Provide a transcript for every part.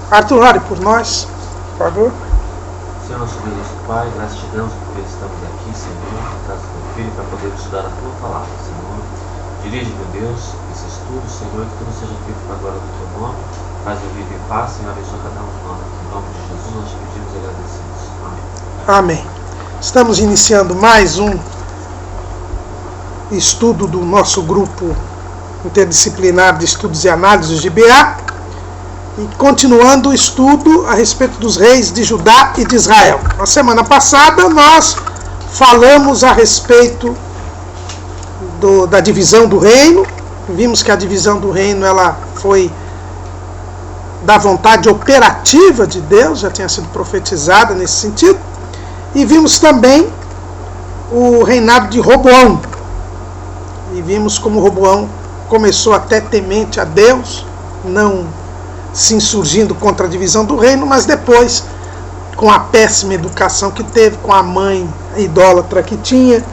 Arthur, ore por nós, por favor. Senhor, nosso Deus, nosso Pai, graças te damos porque estamos aqui, Senhor, na casa do teu Filho, para poder estudar a tua palavra, Senhor. Dirige, meu Deus, esse estudo, Senhor, que tudo seja feito para a glória do teu nome. Faz o vídeo em paz, Senhor, abençoa cada um de nós. Em nome de Jesus, nós te pedimos e agradecemos. Amém. Amém. Estamos iniciando mais um estudo do nosso grupo interdisciplinar de estudos e análises de BA. E continuando o estudo a respeito dos reis de Judá e de Israel. Na semana passada nós falamos a respeito da divisão do reino. Vimos que a divisão do reino ela foi da vontade operativa de Deus, já tinha sido profetizada nesse sentido. E vimos também o reinado de Roboão. E vimos como Roboão começou até temente a Deus, não se insurgindo contra a divisão do reino, mas depois, com a péssima educação que teve, com a mãe idólatra que tinha,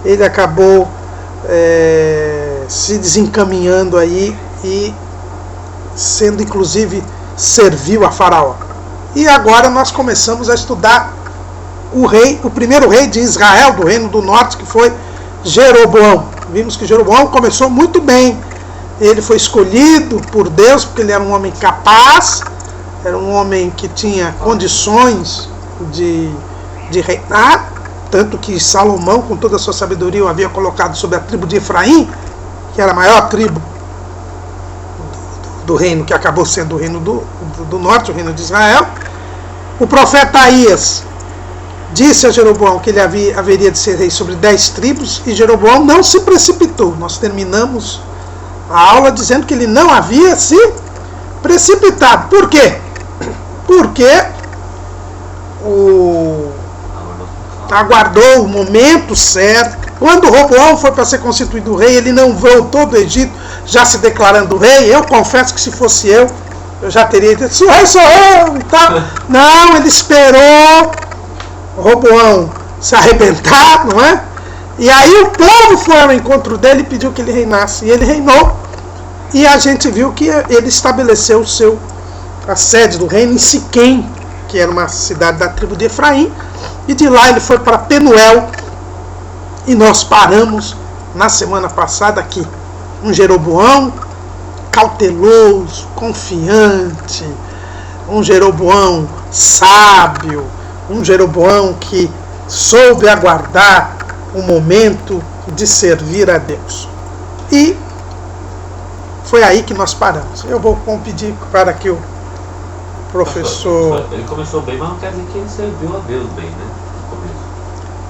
ele acabou se desencaminhando aí e sendo inclusive servil a Faraó. E agora nós começamos a estudar o primeiro rei de Israel, do reino do norte, que foi Jeroboão. Vimos que Jeroboão começou muito bem. Ele foi escolhido por Deus porque ele era um homem capaz, era um homem que tinha condições de reinar, tanto que Salomão, com toda a sua sabedoria, o havia colocado sobre a tribo de Efraim, que era a maior tribo do reino, que acabou sendo o reino do norte, o reino de Israel. O profeta Aías disse a Jeroboão que ele haveria de ser rei sobre 10 tribos, e Jeroboão não se precipitou. Nós terminamos a aula dizendo que ele não havia se precipitado. Por quê? Porque aguardou o momento certo. Quando Roboão foi para ser constituído rei, ele não voltou do Egito já se declarando rei. Eu confesso que se fosse eu já teria dito, se o rei sou eu e tal. Não, ele esperou Roboão se arrebentar, não é? E aí o povo foi ao encontro dele e pediu que ele reinasse. E ele reinou. E a gente viu que ele estabeleceu a sede do reino em Siquém, que era uma cidade da tribo de Efraim. E de lá ele foi para Penuel. E nós paramos na semana passada aqui. Um Jeroboão cauteloso, confiante. Um Jeroboão sábio. Um Jeroboão que soube aguardar o momento de servir a Deus. E foi aí que nós paramos. Eu vou pedir para que o professor... Ele começou bem, mas não quer dizer que ele serviu a Deus bem, né? No começo.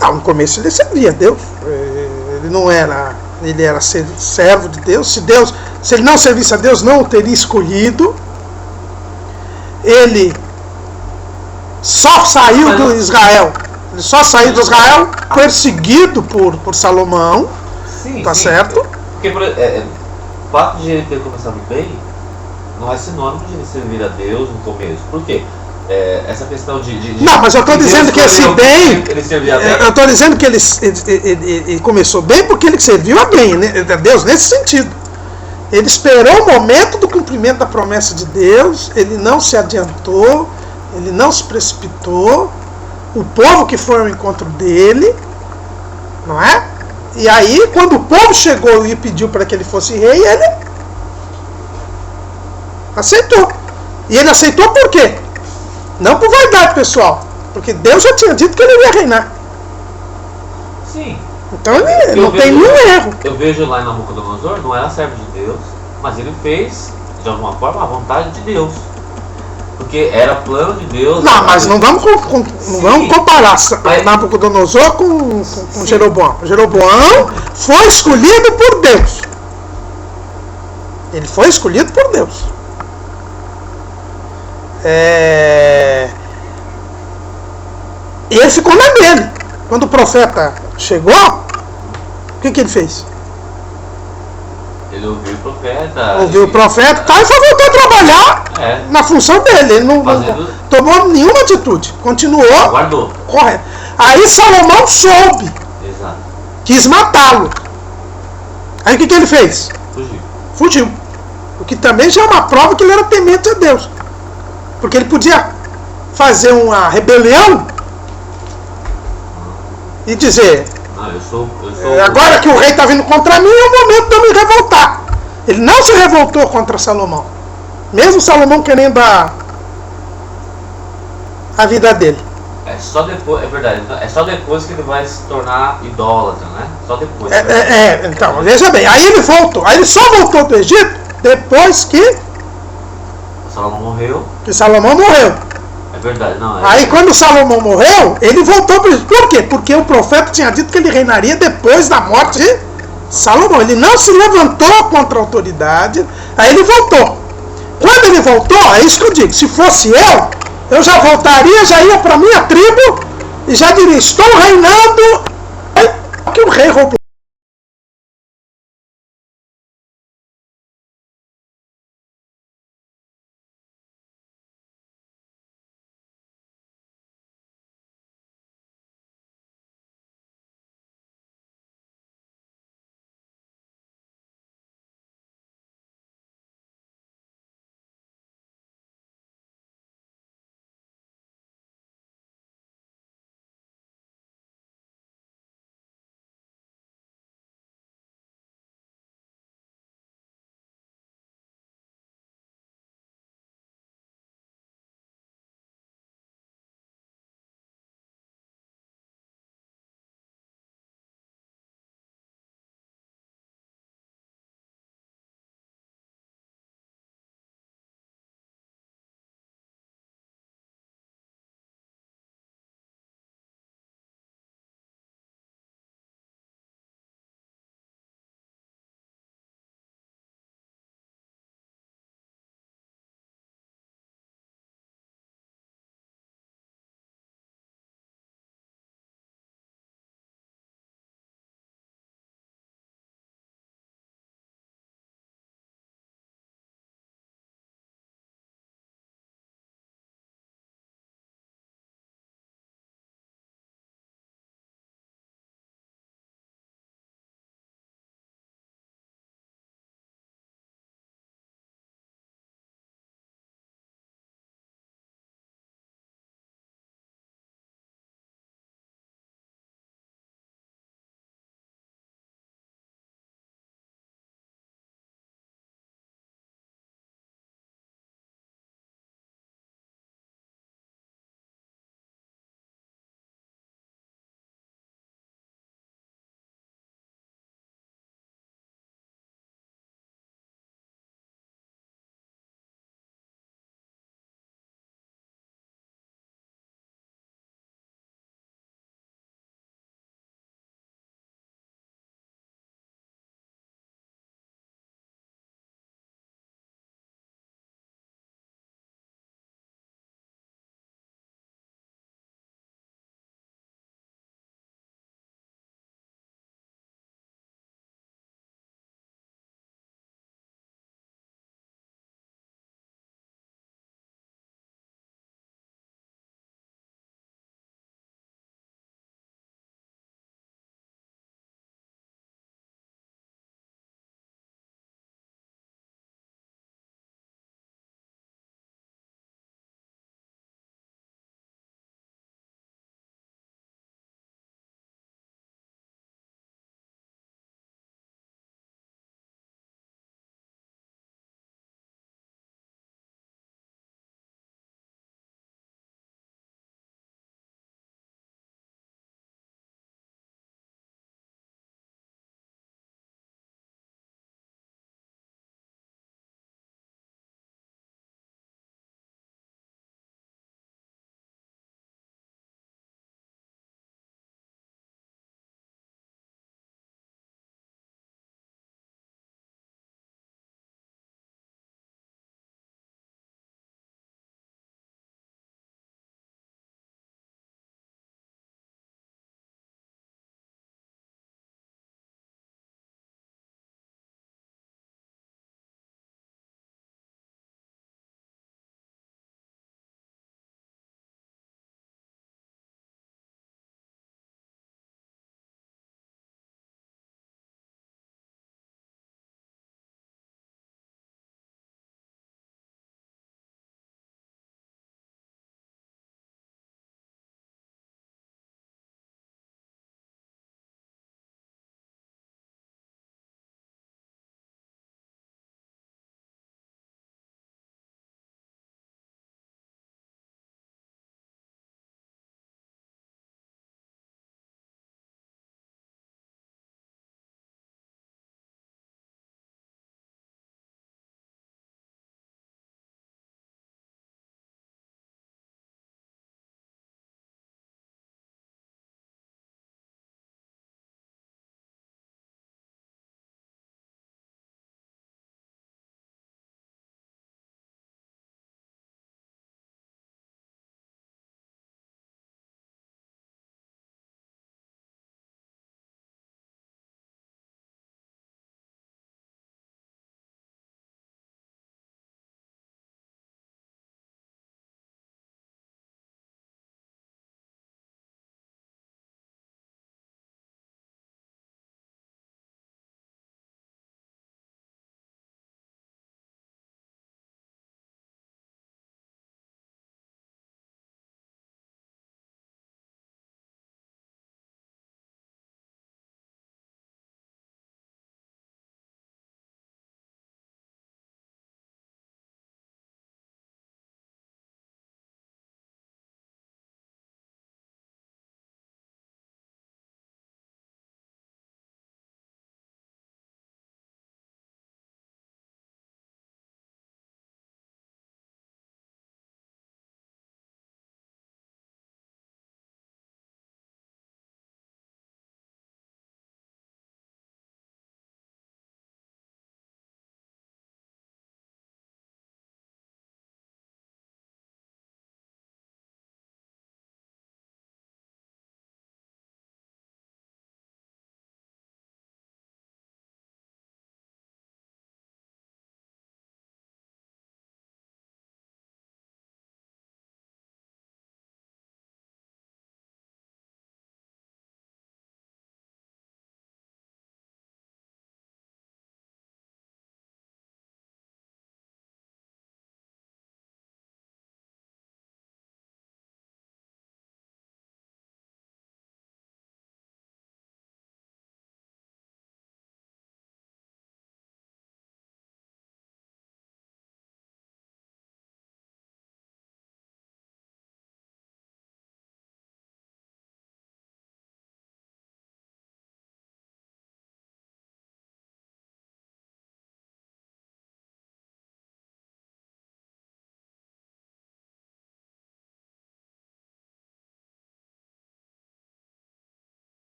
Não, no começo ele servia a Deus. Ele não era... Ele era servo de Deus. Se ele não servisse a Deus, não o teria escolhido. Ele só saiu do Israel. Ele só saiu do Israel perseguido por Salomão. Sim, tá sim. Certo? Porque o fato de ele ter começado bem não é sinônimo de ele servir a Deus no começo. Por quê? Essa questão de não, mas eu estou dizendo que esse bem. Ele servia a Deus. Eu estou dizendo que ele começou bem porque ele serviu a bem, né? A Deus nesse sentido. Ele esperou o momento do cumprimento da promessa de Deus, ele não se adiantou, ele não se precipitou. O povo que foi ao encontro dele, não é? E aí, quando o povo chegou e pediu para que ele fosse rei, ele aceitou. E ele aceitou por quê? Não por vaidade pessoal, porque Deus já tinha dito que ele iria reinar. Sim. Então ele não tem nenhum erro. Eu vejo lá em Nabucodonosor, não era servo de Deus, mas ele fez, de alguma forma, a vontade de Deus. Porque era plano de Deus. Não, mas não vamos comparar Nabucodonosor com Jeroboão. Jeroboão foi escolhido por Deus. Ele foi escolhido por Deus. Ele ficou na dele. Quando o profeta chegou, o que ele fez? Ele ouviu o profeta. Ouviu o profeta, tá, e foi voltar a trabalhar na função dele. Ele não tomou nenhuma atitude. Continuou. Guardou. Correto. Aí Salomão soube. Exato. Quis matá-lo. Aí o que ele fez? Fugiu. Fugiu. O que também já é uma prova que ele era temente a Deus. Porque ele podia fazer uma rebelião e dizer: agora que o rei está vindo contra mim, é o momento de eu me revoltar. Ele não se revoltou contra Salomão, mesmo Salomão querendo a vida dele. É só depois, é verdade, é só depois que ele vai se tornar idólatra, né? Só depois. Então, veja bem, aí ele voltou, aí ele só voltou do Egito depois que Salomão morreu. Que Salomão morreu. É verdade, não. Aí quando Salomão morreu, ele voltou para o Egito. Por quê? Porque o profeta tinha dito que ele reinaria depois da morte de Salomão. Ele não se levantou contra a autoridade, aí ele voltou. Quando ele voltou, é isso que eu digo, se fosse eu já voltaria, já ia para minha tribo e já diria: estou reinando. Que o rei roubou.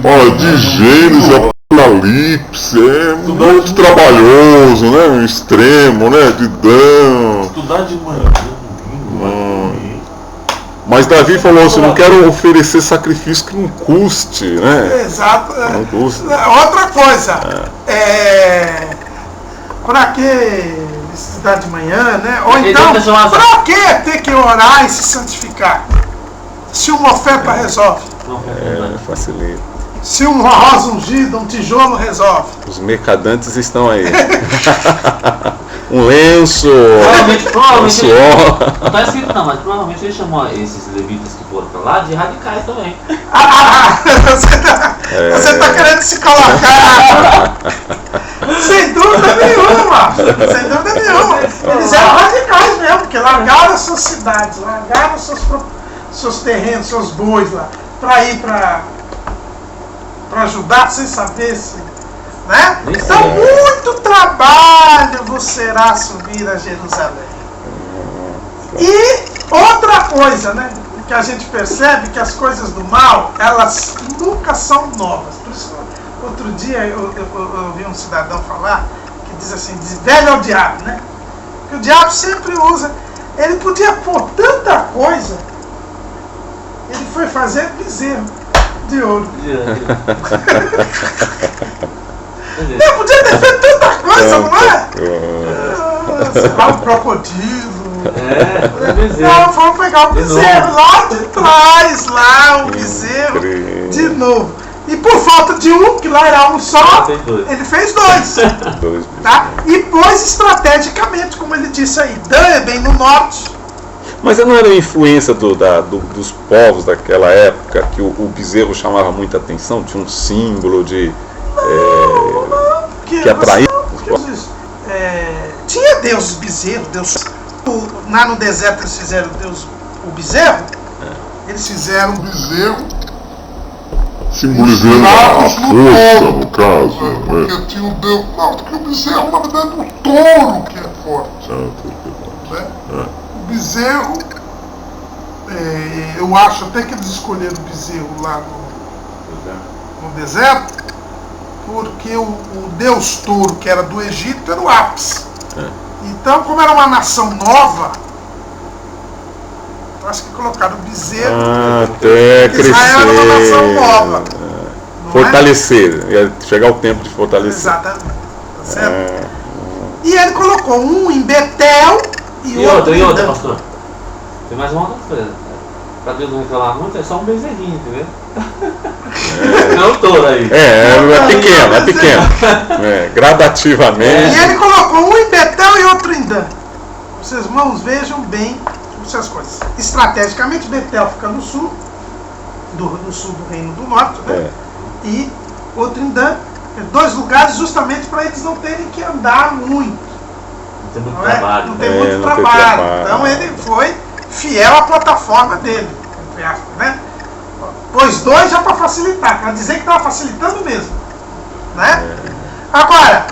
Olha, de Gênesis, Apocalipse, é muito trabalhoso, né? Um extremo, né? De Dan. Estudar de manhã, domingo, Mas Davi falou assim, não quero oferecer sacrifício que não custe, né? Exato. Não custa. Outra coisa, pra que estudar de manhã, né? Ou então, pra que ter que orar e se santificar? Se uma oferta resolve. Facilita. Se uma rosa ungida, um tijolo resolve. Os mercadantes estão aí. Um lenço, Provavelmente um suor. não está escrito não, mas provavelmente ele chamou esses levitas que foram para lá de radicais também. Você tá querendo se colocar. Sem dúvida nenhuma. Sem dúvida nenhuma. Eles eram radicais mesmo, porque largaram suas cidades, largaram seus terrenos, seus bois lá, para ir para ajudar sem saber se. Né? Então, muito trabalho você irá subir a Jerusalém. E outra coisa, né? Que a gente percebe que as coisas do mal, elas nunca são novas. Por isso, outro dia eu ouvi um cidadão falar que diz assim, diz velho ao diabo, né? Que o diabo sempre usa. Ele podia pôr tanta coisa, ele foi fazer bezerro de ouro. Eu podia ter feito tanta coisa, não é? Sei lá, um crocodilo. Não, vamos pegar o bezerro lá de trás, lá, o bezerro de novo. E por falta de um, que lá era um só, ele fez dois. Tá? E pôs estrategicamente, como ele disse aí, Dan é bem no norte. Mas não era a influência dos povos daquela época que o bezerro chamava muita atenção? Tinha um símbolo de... que atraía? Tinha Deus bezerro, Deus... Lá no deserto eles fizeram o bezerro. Eles fizeram o bezerro simbolizando a força, no caso. Porque tinha o Deus... Não, porque o bezerro, na verdade, é o touro que é forte. Né? O bezerro... eu acho até que eles escolheram o bezerro lá no deserto, porque o deus touro, que era do Egito, era o ápice. Então, como era uma nação nova, acho que colocaram o bezerro. Até crescer. Israel era uma nação nova. Fortalecer. Ia chegar o tempo de fortalecer. Exatamente. Tá certo? E ele colocou um em Betel e outro em Dan. Pastor. Tem mais uma outra coisa. Pra Deus não reclamar muito, é só um bezerrinho, entendeu? Não o touro aí. É pequeno. Gradativamente. E ele colocou um em Betel e outro em Dan. Vocês, irmãos, vejam bem essas coisas. Estrategicamente, Betel fica no sul, no sul do Reino do Norte, né? E outro em Dan. Dois lugares justamente para eles não terem que andar muito. Não tem muito trabalho. Não tem muito trabalho. Então ele foi fiel à plataforma dele, entre aspas, né? Pôs dois já para facilitar, para dizer que estava facilitando mesmo, né? Agora,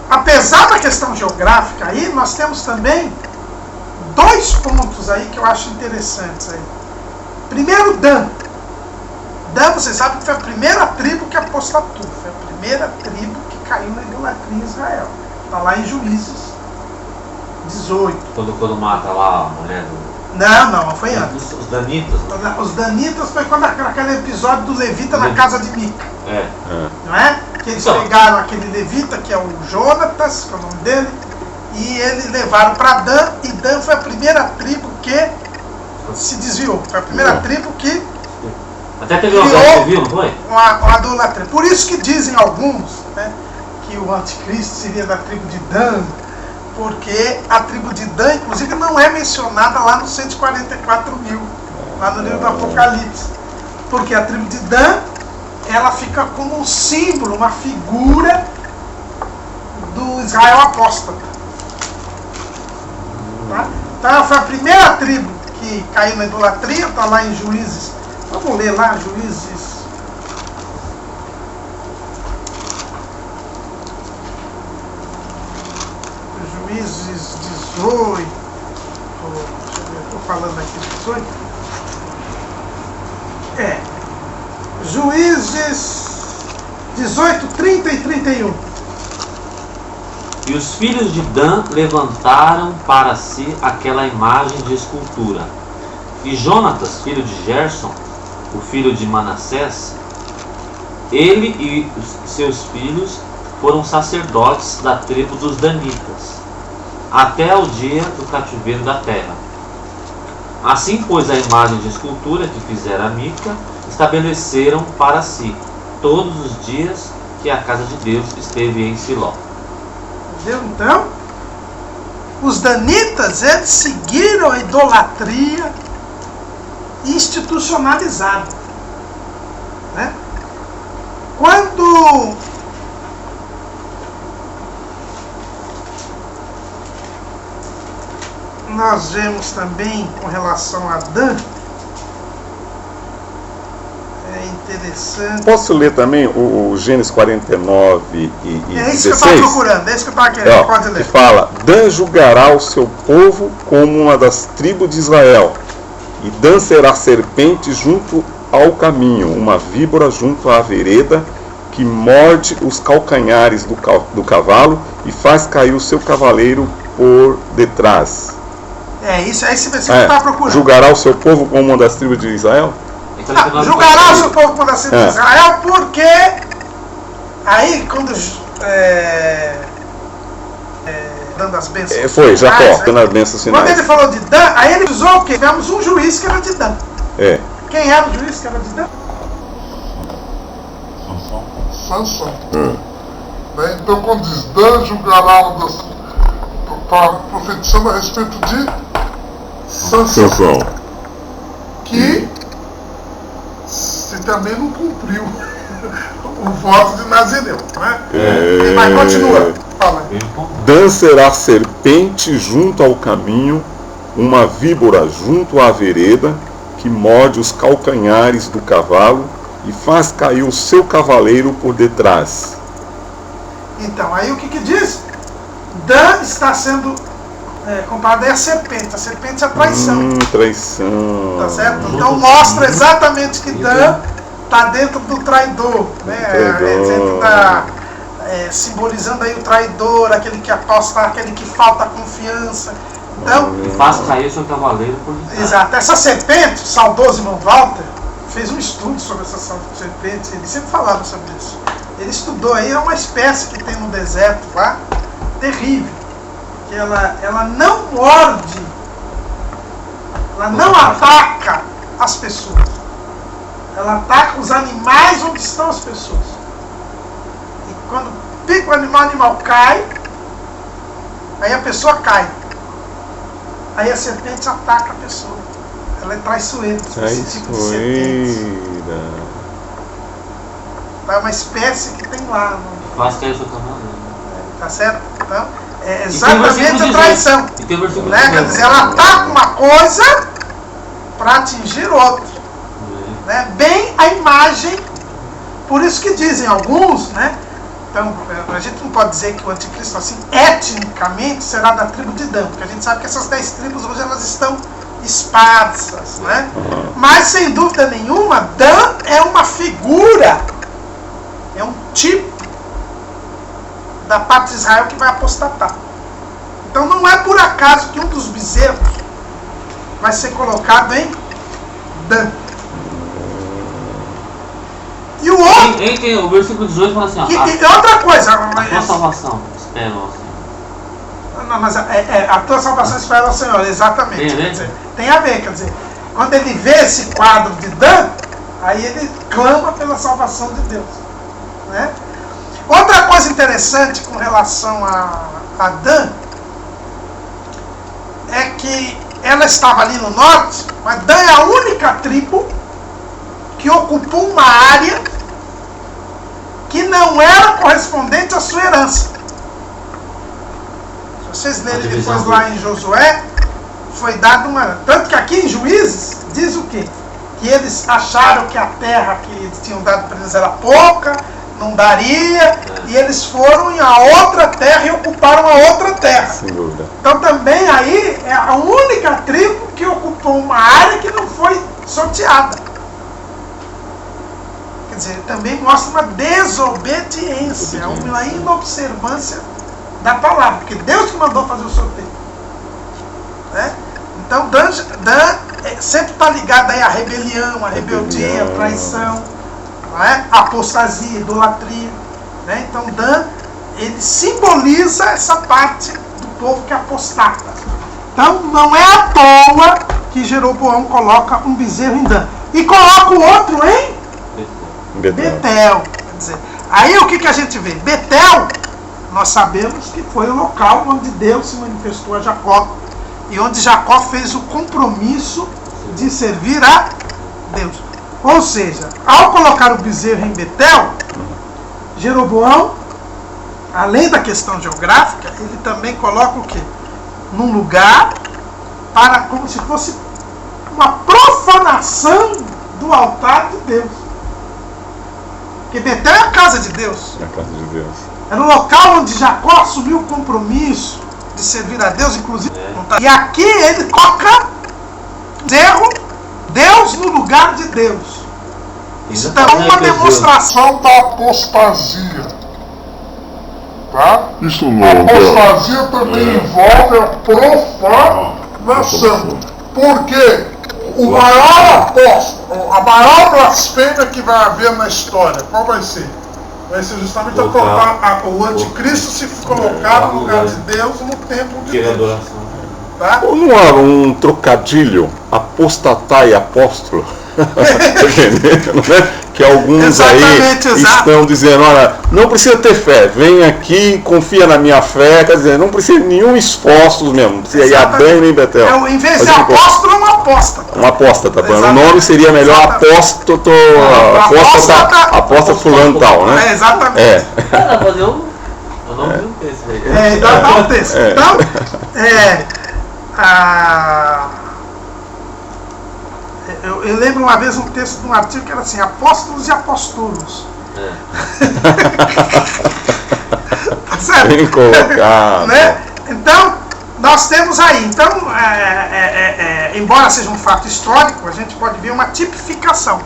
apesar da questão geográfica aí, nós temos também dois pontos aí que eu acho interessantes aí. Primeiro, Dan. Dan, vocês sabem que foi a primeira tribo que apostatou, foi a primeira tribo que caiu na idolatria em Israel. Está lá em Juízes 18. Quando mata lá a mulher do... Não, foi antes. Os danitas. Os danitas foi quando aquele episódio do levita na casa de Mica. Não é? Que eles pegaram aquele levita, que é o Jonatas, que é o nome dele, e eles levaram para Dan, e Dan foi a primeira tribo que se desviou. Foi a primeira tribo que até teve uma guerra civil, não foi? Uma idolatria. Por isso que dizem alguns, né, que o anticristo seria da tribo de Dan, porque a tribo de Dan, inclusive, não é mencionada lá nos 144 mil, lá no livro do Apocalipse. Porque a tribo de Dan, ela fica como um símbolo, uma figura do Israel apóstata. Tá? Então ela foi a primeira tribo que caiu na idolatria, está lá em Juízes. Vamos ler lá, Juízes. Juízes 18. Deixa eu ver, estou falando aqui de 18. Juízes 18, 30 e 31. E os filhos de Dan levantaram para si aquela imagem de escultura. E Jonatas, filho de Gerson, o filho de Manassés, ele e os seus filhos foram sacerdotes da tribo dos Danitas, até o dia do cativeiro da terra. Assim, pois, a imagem de escultura que fizera Mica, estabeleceram para si todos os dias que a casa de Deus esteve em Siló. Entendeu? Então, os Danitas, eles seguiram a idolatria institucionalizada, né? Quando nós vemos também com relação a Dan, é interessante. Posso ler também o Gênesis 49 e 16? É isso que eu estava procurando, é isso que eu estava querendo, pode ler. Que fala: Dan julgará o seu povo como uma das tribos de Israel, e Dan será serpente junto ao caminho, uma víbora junto à vereda, que morde os calcanhares do cavalo e faz cair o seu cavaleiro por detrás. É isso, é esse versículo que eu estava procurando. Julgará o seu povo como uma das tribos de Israel? Julgará o seu povo como uma das tribos de Israel, porque aí quando dando as bênçãos foi Jacó dando as bênçãos finais. Quando ele falou de Dan, aí ele usou o quê? Tivemos um juiz que era de Dan. Quem era o juiz que era de Dan? Sansão. Né? Então quando diz Dan julgará uma das... Está profetizando a respeito de Sansão, que se também não cumpriu o voto de Nazireu, né? Mas continua, fala. Dan será serpente junto ao caminho, uma víbora junto à vereda, que morde os calcanhares do cavalo e faz cair o seu cavaleiro por detrás. Então, aí o que diz? Dan está sendo comparado aí a serpente. A serpente é a traição. Traição. Tá certo? Então mostra exatamente que Dan está dentro do traidor, né? Dentro da, simbolizando aí o traidor, aquele que aposta, aquele que falta confiança. Então, faz cair o seu cavaleiro por detrás. Exato. Essa serpente, o saudoso irmão Walter fez um estudo sobre essa serpente. Ele sempre falava sobre isso. Ele estudou aí, é uma espécie que tem no deserto lá, terrível, que ela não morde, ela não ataca as pessoas, ela ataca os animais onde estão as pessoas. E quando pica o animal cai, aí a pessoa cai, aí a serpente ataca a pessoa, ela é traiçoeira. É uma espécie que tem lá. Faz cair o seu cavaleiro. Tá certo? Então, é exatamente a traição. Né? Quer dizer, ela ataca uma coisa para atingir outra. Né? Bem a imagem, por isso que dizem alguns, né? Então, a gente não pode dizer que o anticristo, assim, etnicamente será da tribo de Dan, porque a gente sabe que essas 10 tribos hoje elas estão esparsas, né? Mas, sem dúvida nenhuma, Dan é uma figura, é um tipo da parte de Israel que vai apostatar. Então não é por acaso que um dos bezerros vai ser colocado em Dan. E o outro... O versículo 18 fala assim, ó, e outra coisa... A tua salvação, espera ao Senhor. Não, mas a tua salvação espera ao Senhor, exatamente. Quer dizer, tem a ver, quer dizer, quando ele vê esse quadro de Dan, aí ele clama pela salvação de Deus. Né? Outra coisa interessante com relação a Dan é que ela estava ali no norte, mas Dan é a única tribo que ocupou uma área que não era correspondente à sua herança. Se vocês lerem depois lá em Josué, foi dado uma... Tanto que aqui em Juízes diz o quê? Que eles acharam que a terra que eles tinham dado para eles era pouca, não daria, e eles foram em a outra terra e ocuparam a outra terra. Sem dúvida. Então também aí é a única tribo que ocupou uma área que não foi sorteada. Quer dizer, também mostra uma desobediência, uma inobservância da palavra, porque Deus que mandou fazer o sorteio. Né? Então Dan sempre está ligado aí à rebelião, à rebeldia, à traição, não é? A apostasia, idolatria. Né? Então Dan, ele simboliza essa parte do povo que apostata. Então não é à toa que Jeroboão coloca um bezerro em Dan. E coloca o outro em Betel. Quer dizer, aí o que a gente vê? Betel, nós sabemos que foi o local onde Deus se manifestou a Jacó. E onde Jacó fez o compromisso de servir a Deus. Ou seja, ao colocar o bezerro em Betel, Jeroboão, além da questão geográfica, ele também coloca o quê? Num lugar para, como se fosse uma profanação do altar de Deus. Porque Betel é a casa de Deus. É a casa de Deus. Era o local onde Jacó assumiu o compromisso de servir a Deus, inclusive. E aqui ele coloca Deus no lugar de Deus. Isso dá uma demonstração da apostasia. Tá? Isso não A é. apostasia também envolve a profanação. Porque o maior apóstolo, a maior blasfêmia que vai haver na história, qual vai ser? Vai ser justamente o anticristo se colocar no lugar de Deus no templo de Deus. Tá? Ou não há um trocadilho, apostatar e apóstolo? Que alguns aí estão dizendo, olha, não precisa ter fé, vem aqui, confia na minha fé, quer dizer, não precisa de nenhum esforço mesmo, não precisa ir a Dan nem Betel. Em vez de apóstolo, é uma apóstata. Uma apóstata, o nome seria melhor apóstata fulano tal, né? Exatamente. Eu não vi um texto aí. Então dá um texto. Então, eu lembro uma vez um texto de um artigo que era assim, apóstolos e apostulos. Tá certo? Bem colocado. Né? Então, nós temos aí, embora seja um fato histórico, a gente pode ver uma tipificação.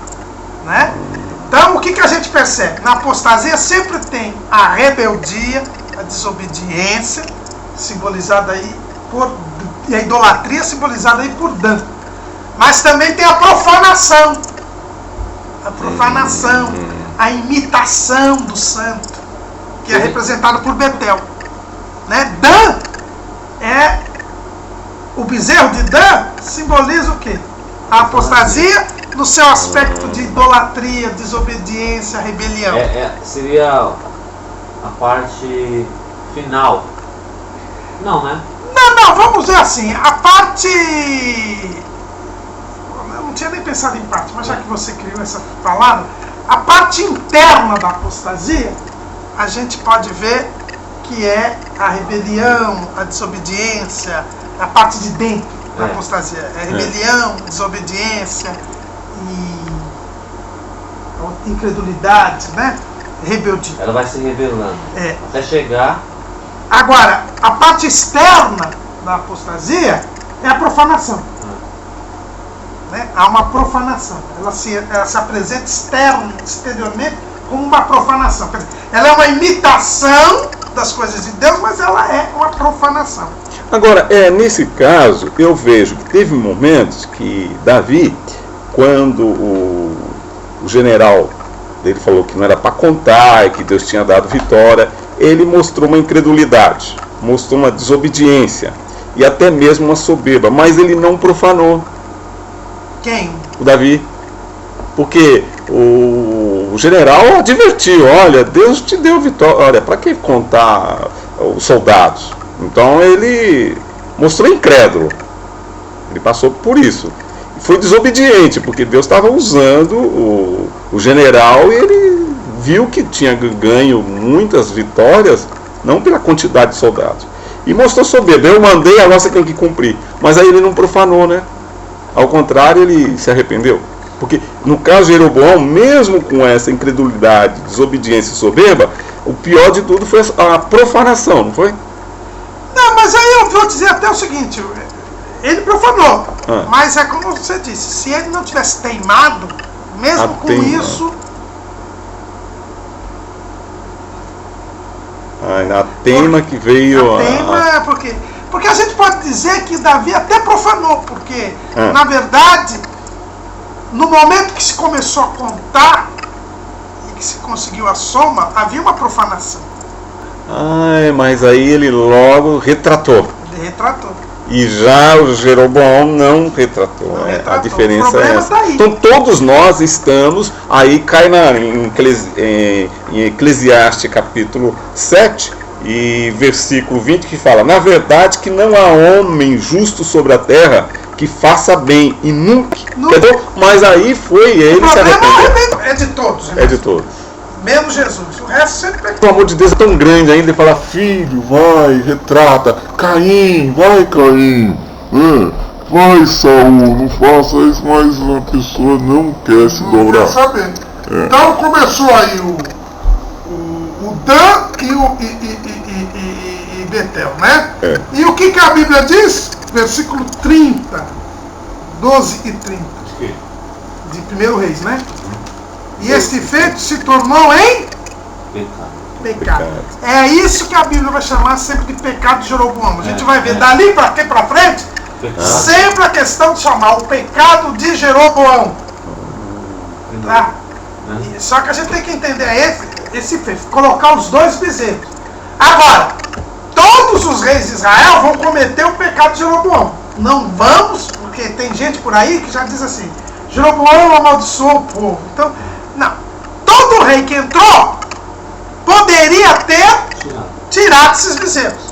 Né? Então, o que a gente percebe? Na apostasia sempre tem a rebeldia, a desobediência, simbolizada aí e a idolatria simbolizada aí por Dan. Mas também tem a profanação. A profanação, a imitação do santo, que é representada por Betel. Né? Dan o bezerro de Dan simboliza o quê? A apostasia no seu aspecto de idolatria, desobediência, rebelião. Seria a parte final. Não, né? Não, vamos dizer assim, a parte... Eu não tinha nem pensado em parte, mas já que você criou essa palavra, a parte interna da apostasia, a gente pode ver que é a rebelião, a desobediência, a parte de dentro da apostasia. É rebelião, desobediência e incredulidade, né? Rebeldia. Ela vai se revelando até chegar. Agora, a parte externa da apostasia é a profanação. Né? Há uma profanação. Ela se apresenta exteriormente como uma profanação. Quer dizer, ela é uma imitação das coisas de Deus, mas ela é uma profanação. Agora, nesse caso, eu vejo que teve momentos que Davi, quando o general dele falou que não era para contar e que Deus tinha dado vitória, ele mostrou uma incredulidade, mostrou uma desobediência e até mesmo uma soberba, mas ele não profanou. Quem? O Davi. Porque o general advertiu, olha, Deus te deu vitória, olha, para que contar os soldados? Então ele mostrou incrédulo, ele passou por isso. Foi desobediente, porque Deus estava usando o general e ele viu que tinha ganho muitas vitórias, não pela quantidade de soldados. E mostrou soberba, eu mandei, agora você tem que cumprir. Mas aí ele não profanou, né? Ao contrário, ele se arrependeu. Porque no caso de Jeroboão, mesmo com essa incredulidade, desobediência e soberba, o pior de tudo foi a profanação, não foi? Não, mas aí eu vou dizer até o seguinte, ele profanou, mas é como você disse, se ele não tivesse teimado, mesmo com isso... A teima que veio... A teima, porque a gente pode dizer que Davi até profanou, porque, na verdade, no momento que se começou a contar e que se conseguiu a soma, havia uma profanação. Mas aí ele logo retratou. Ele retratou. E já o Jeroboão não retratou. Não retratou. A diferença é essa. Tá aí. Então todos nós estamos, aí cai em Eclesiastes capítulo 7 e versículo 20 que fala: na verdade que não há homem justo sobre a terra que faça bem e nunca. Entendeu? Mas aí foi ele se arrependeu. É de todos. É de todos. Menos Jesus. O resto sempre... O amor de Deus é tão grande ainda, ele fala: filho, vai, retrata. Caim, vai, Caim. Vai, Saul, não faça isso, mas a pessoa não quer se dobrar. Não quer saber. Então começou aí o Dan e Betel, né? E o que a Bíblia diz? Versículo 30, 12 e 30. De 1 Reis, né? E este feito se tornou em pecado. É isso que a Bíblia vai chamar sempre de pecado de Jeroboão. A gente vai ver dali para frente, sempre a questão de chamar o pecado de Jeroboão. Tá? Só que a gente tem que entender esse feito, colocar os dois bezerros. Agora, todos os reis de Israel vão cometer o pecado de Jeroboão. Não vamos, porque tem gente por aí que já diz assim: Jeroboão amaldiçoou o povo. Então, não. Todo rei que entrou poderia ter tirado esses bezerros.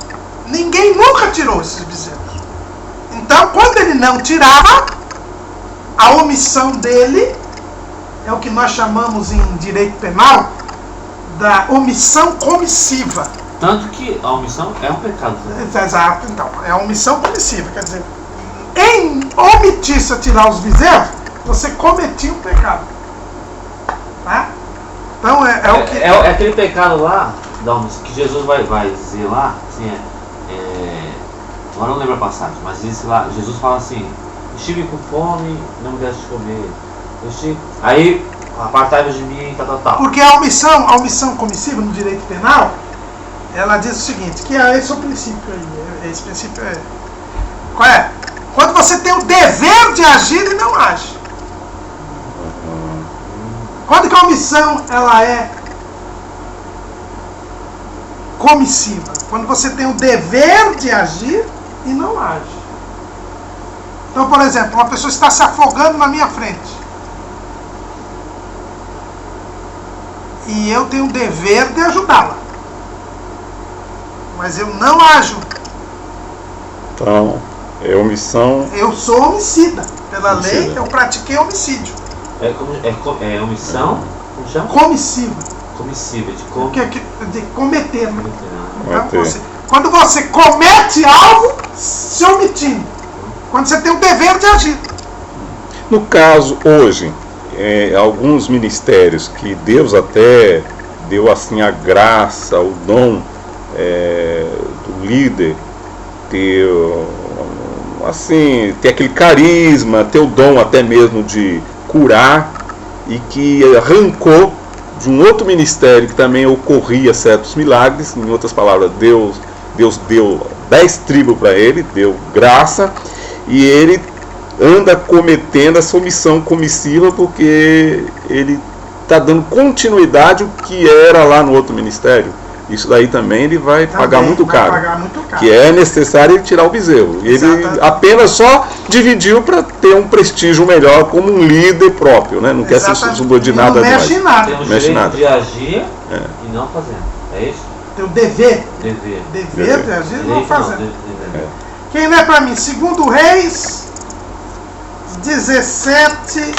Ninguém nunca tirou esses bezerros. Então, quando ele não tirava, a omissão dele é o que nós chamamos em direito penal da omissão comissiva. Tanto que a omissão é um pecado. Né? Exato, então. É a omissão comissiva. Quer dizer, em omitir-se a tirar os bezerros, você cometia um pecado. Tá? Então é o que... É aquele pecado lá, que Jesus vai dizer lá, assim, agora não lembro a passagem, mas diz lá, Jesus fala assim: estive com fome, não me deste de comer. Aí, apartai-vos de mim, tal. Porque a omissão comissiva no direito penal, ela diz o seguinte, que esse é o princípio aí. Esse princípio é... Qual é? Quando você tem o dever de agir e não age. Quando que a omissão ela é comissiva? Quando você tem o dever de agir e não age. Então, por exemplo, uma pessoa está se afogando na minha frente. E eu tenho o dever de ajudá-la. Mas eu não ajo. Então, é omissão... Eu sou homicida. Pela lei, eu pratiquei homicídio. É omissão, como chama? Comissiva. Comissiva, de cometer. Então, quando você comete algo, se omitindo. Quando você tem o dever de agir. No caso, hoje, alguns ministérios que Deus até deu assim a graça, o dom do líder ter aquele carisma, ter o dom até mesmo de curar, e que arrancou de um outro ministério que também ocorria certos milagres. Em outras palavras, Deus deu 10 tribos para ele, deu graça, e ele anda cometendo essa omissão comissiva porque ele está dando continuidade ao que era lá no outro ministério. Isso daí também ele vai pagar muito caro. Que é necessário ele tirar o bezerro. Ele apenas só dividiu para ter um prestígio melhor como um líder próprio, né? Não quer se subordinar nada demais. Mexe nada. Tem o direito de agir e não fazendo. É isso? Tem o dever. Dever de agir e não fazendo. Quem lê para mim? 2 Reis 17,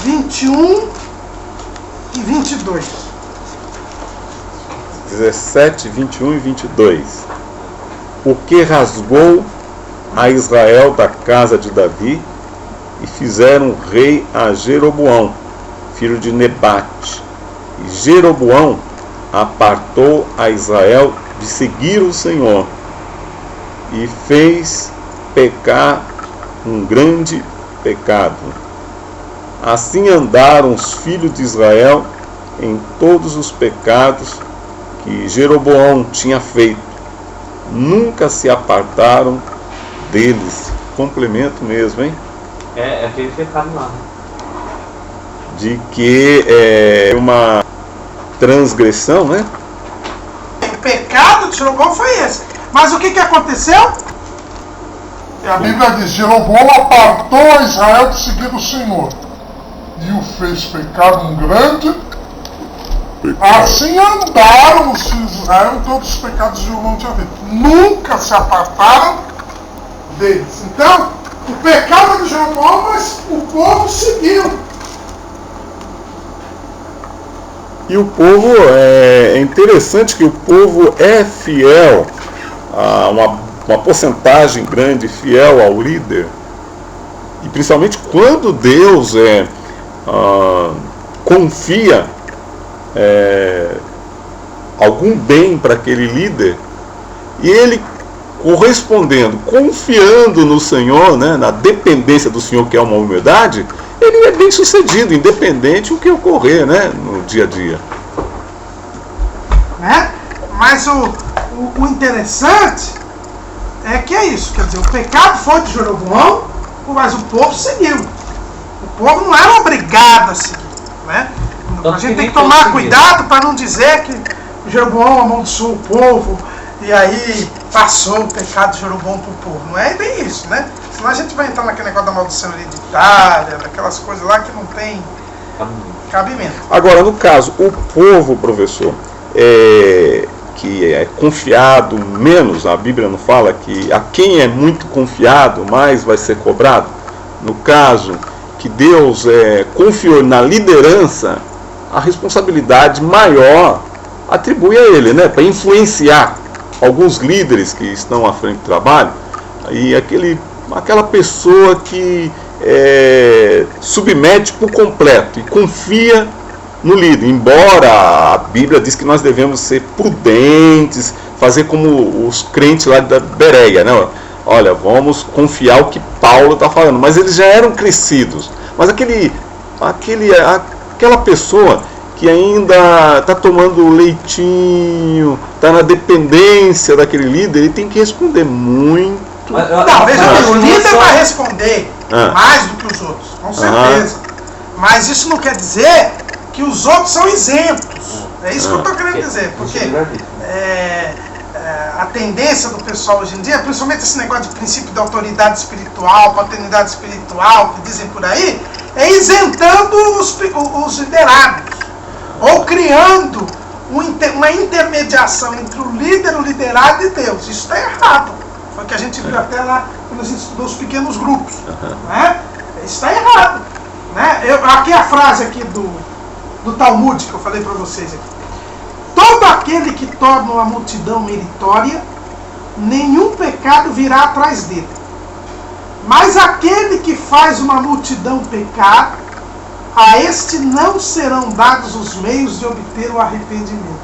21 e 22. 17, 21 e 22. Porque rasgou a Israel da casa de Davi e fizeram rei a Jeroboão, filho de Nebate. E Jeroboão apartou a Israel de seguir o Senhor e fez pecar um grande pecado. Assim andaram os filhos de Israel em todos os pecados que Jeroboão tinha feito. Nunca se apartaram deles. Complemento mesmo, hein? É aquele pecado lá, né? De que é uma transgressão, né? O pecado de Jeroboão foi esse. Mas o que aconteceu? E a Bíblia diz: Jeroboão apartou a Israel de seguir o Senhor e o fez pecar um grande. Assim andaram os filhos de Israel em todos os pecados de Jeroboão tinha feito. Nunca se apartaram deles. Então, o pecado de Jeroboão, mas o povo seguiu. E o povo, é interessante que o povo é fiel, a uma porcentagem grande fiel ao líder. E principalmente quando Deus confia algum bem para aquele líder, e ele correspondendo, confiando no Senhor, né, na dependência do Senhor, que é uma humildade, ele é bem sucedido, independente do que ocorrer, né, no dia a dia. Né? Mas o interessante é que é isso, quer dizer, o pecado foi de Jeroboão, mas o povo seguiu. O povo não era obrigado a seguir, né? A gente tem que tomar cuidado para não dizer que Jeroboão amaldiçoou o povo e aí passou o pecado de Jeroboão para o povo. Não é bem isso, né? Senão a gente vai entrar naquele negócio da maldição hereditária, daquelas coisas lá que não tem cabimento. Agora, no caso, o povo, professor, que é confiado menos, a Bíblia não fala que a quem é muito confiado mais vai ser cobrado. No caso que Deus confiou na liderança, a responsabilidade maior atribui a ele, né, para influenciar alguns líderes que estão à frente do trabalho, e aquela pessoa que submete por completo e confia no líder, embora a Bíblia diz que nós devemos ser prudentes, fazer como os crentes lá da Bereia, né? Olha, vamos confiar o que Paulo está falando, mas eles já eram crescidos, mas aquela pessoa que ainda está tomando leitinho, está na dependência daquele líder, ele tem que responder muito. Não, veja bem, o líder vai responder mais do que os outros, com certeza. Mas isso não quer dizer que os outros são isentos. É isso que eu estou querendo dizer. Porque a tendência do pessoal hoje em dia, principalmente esse negócio de princípio de autoridade espiritual, paternidade espiritual, que dizem por aí, é isentando os liderados, ou criando uma intermediação entre o líder, o liderado e Deus. Isso está errado. Foi o que a gente viu até lá quando a gente estudou os pequenos grupos. Né? Isso está errado. Né? Aqui a frase aqui do Talmud que eu falei para vocês aqui. Todo aquele que torna uma multidão meritória, nenhum pecado virá atrás dele. Mas aquele que faz uma multidão pecar, a este não serão dados os meios de obter o arrependimento.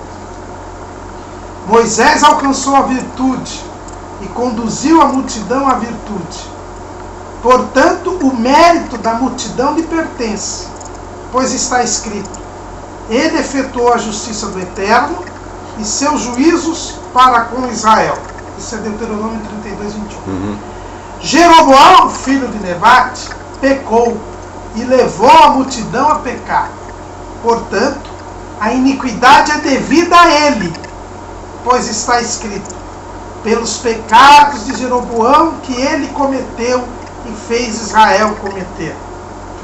Moisés alcançou a virtude e conduziu a multidão à virtude. Portanto, o mérito da multidão lhe pertence, pois está escrito: ele efetuou a justiça do Eterno e seus juízos para com Israel. Isso é Deuteronômio 32, 21. Jeroboão, filho de Nebate, pecou e levou a multidão a pecar. Portanto, a iniquidade é devida a ele, pois está escrito: pelos pecados de Jeroboão que ele cometeu e fez Israel cometer.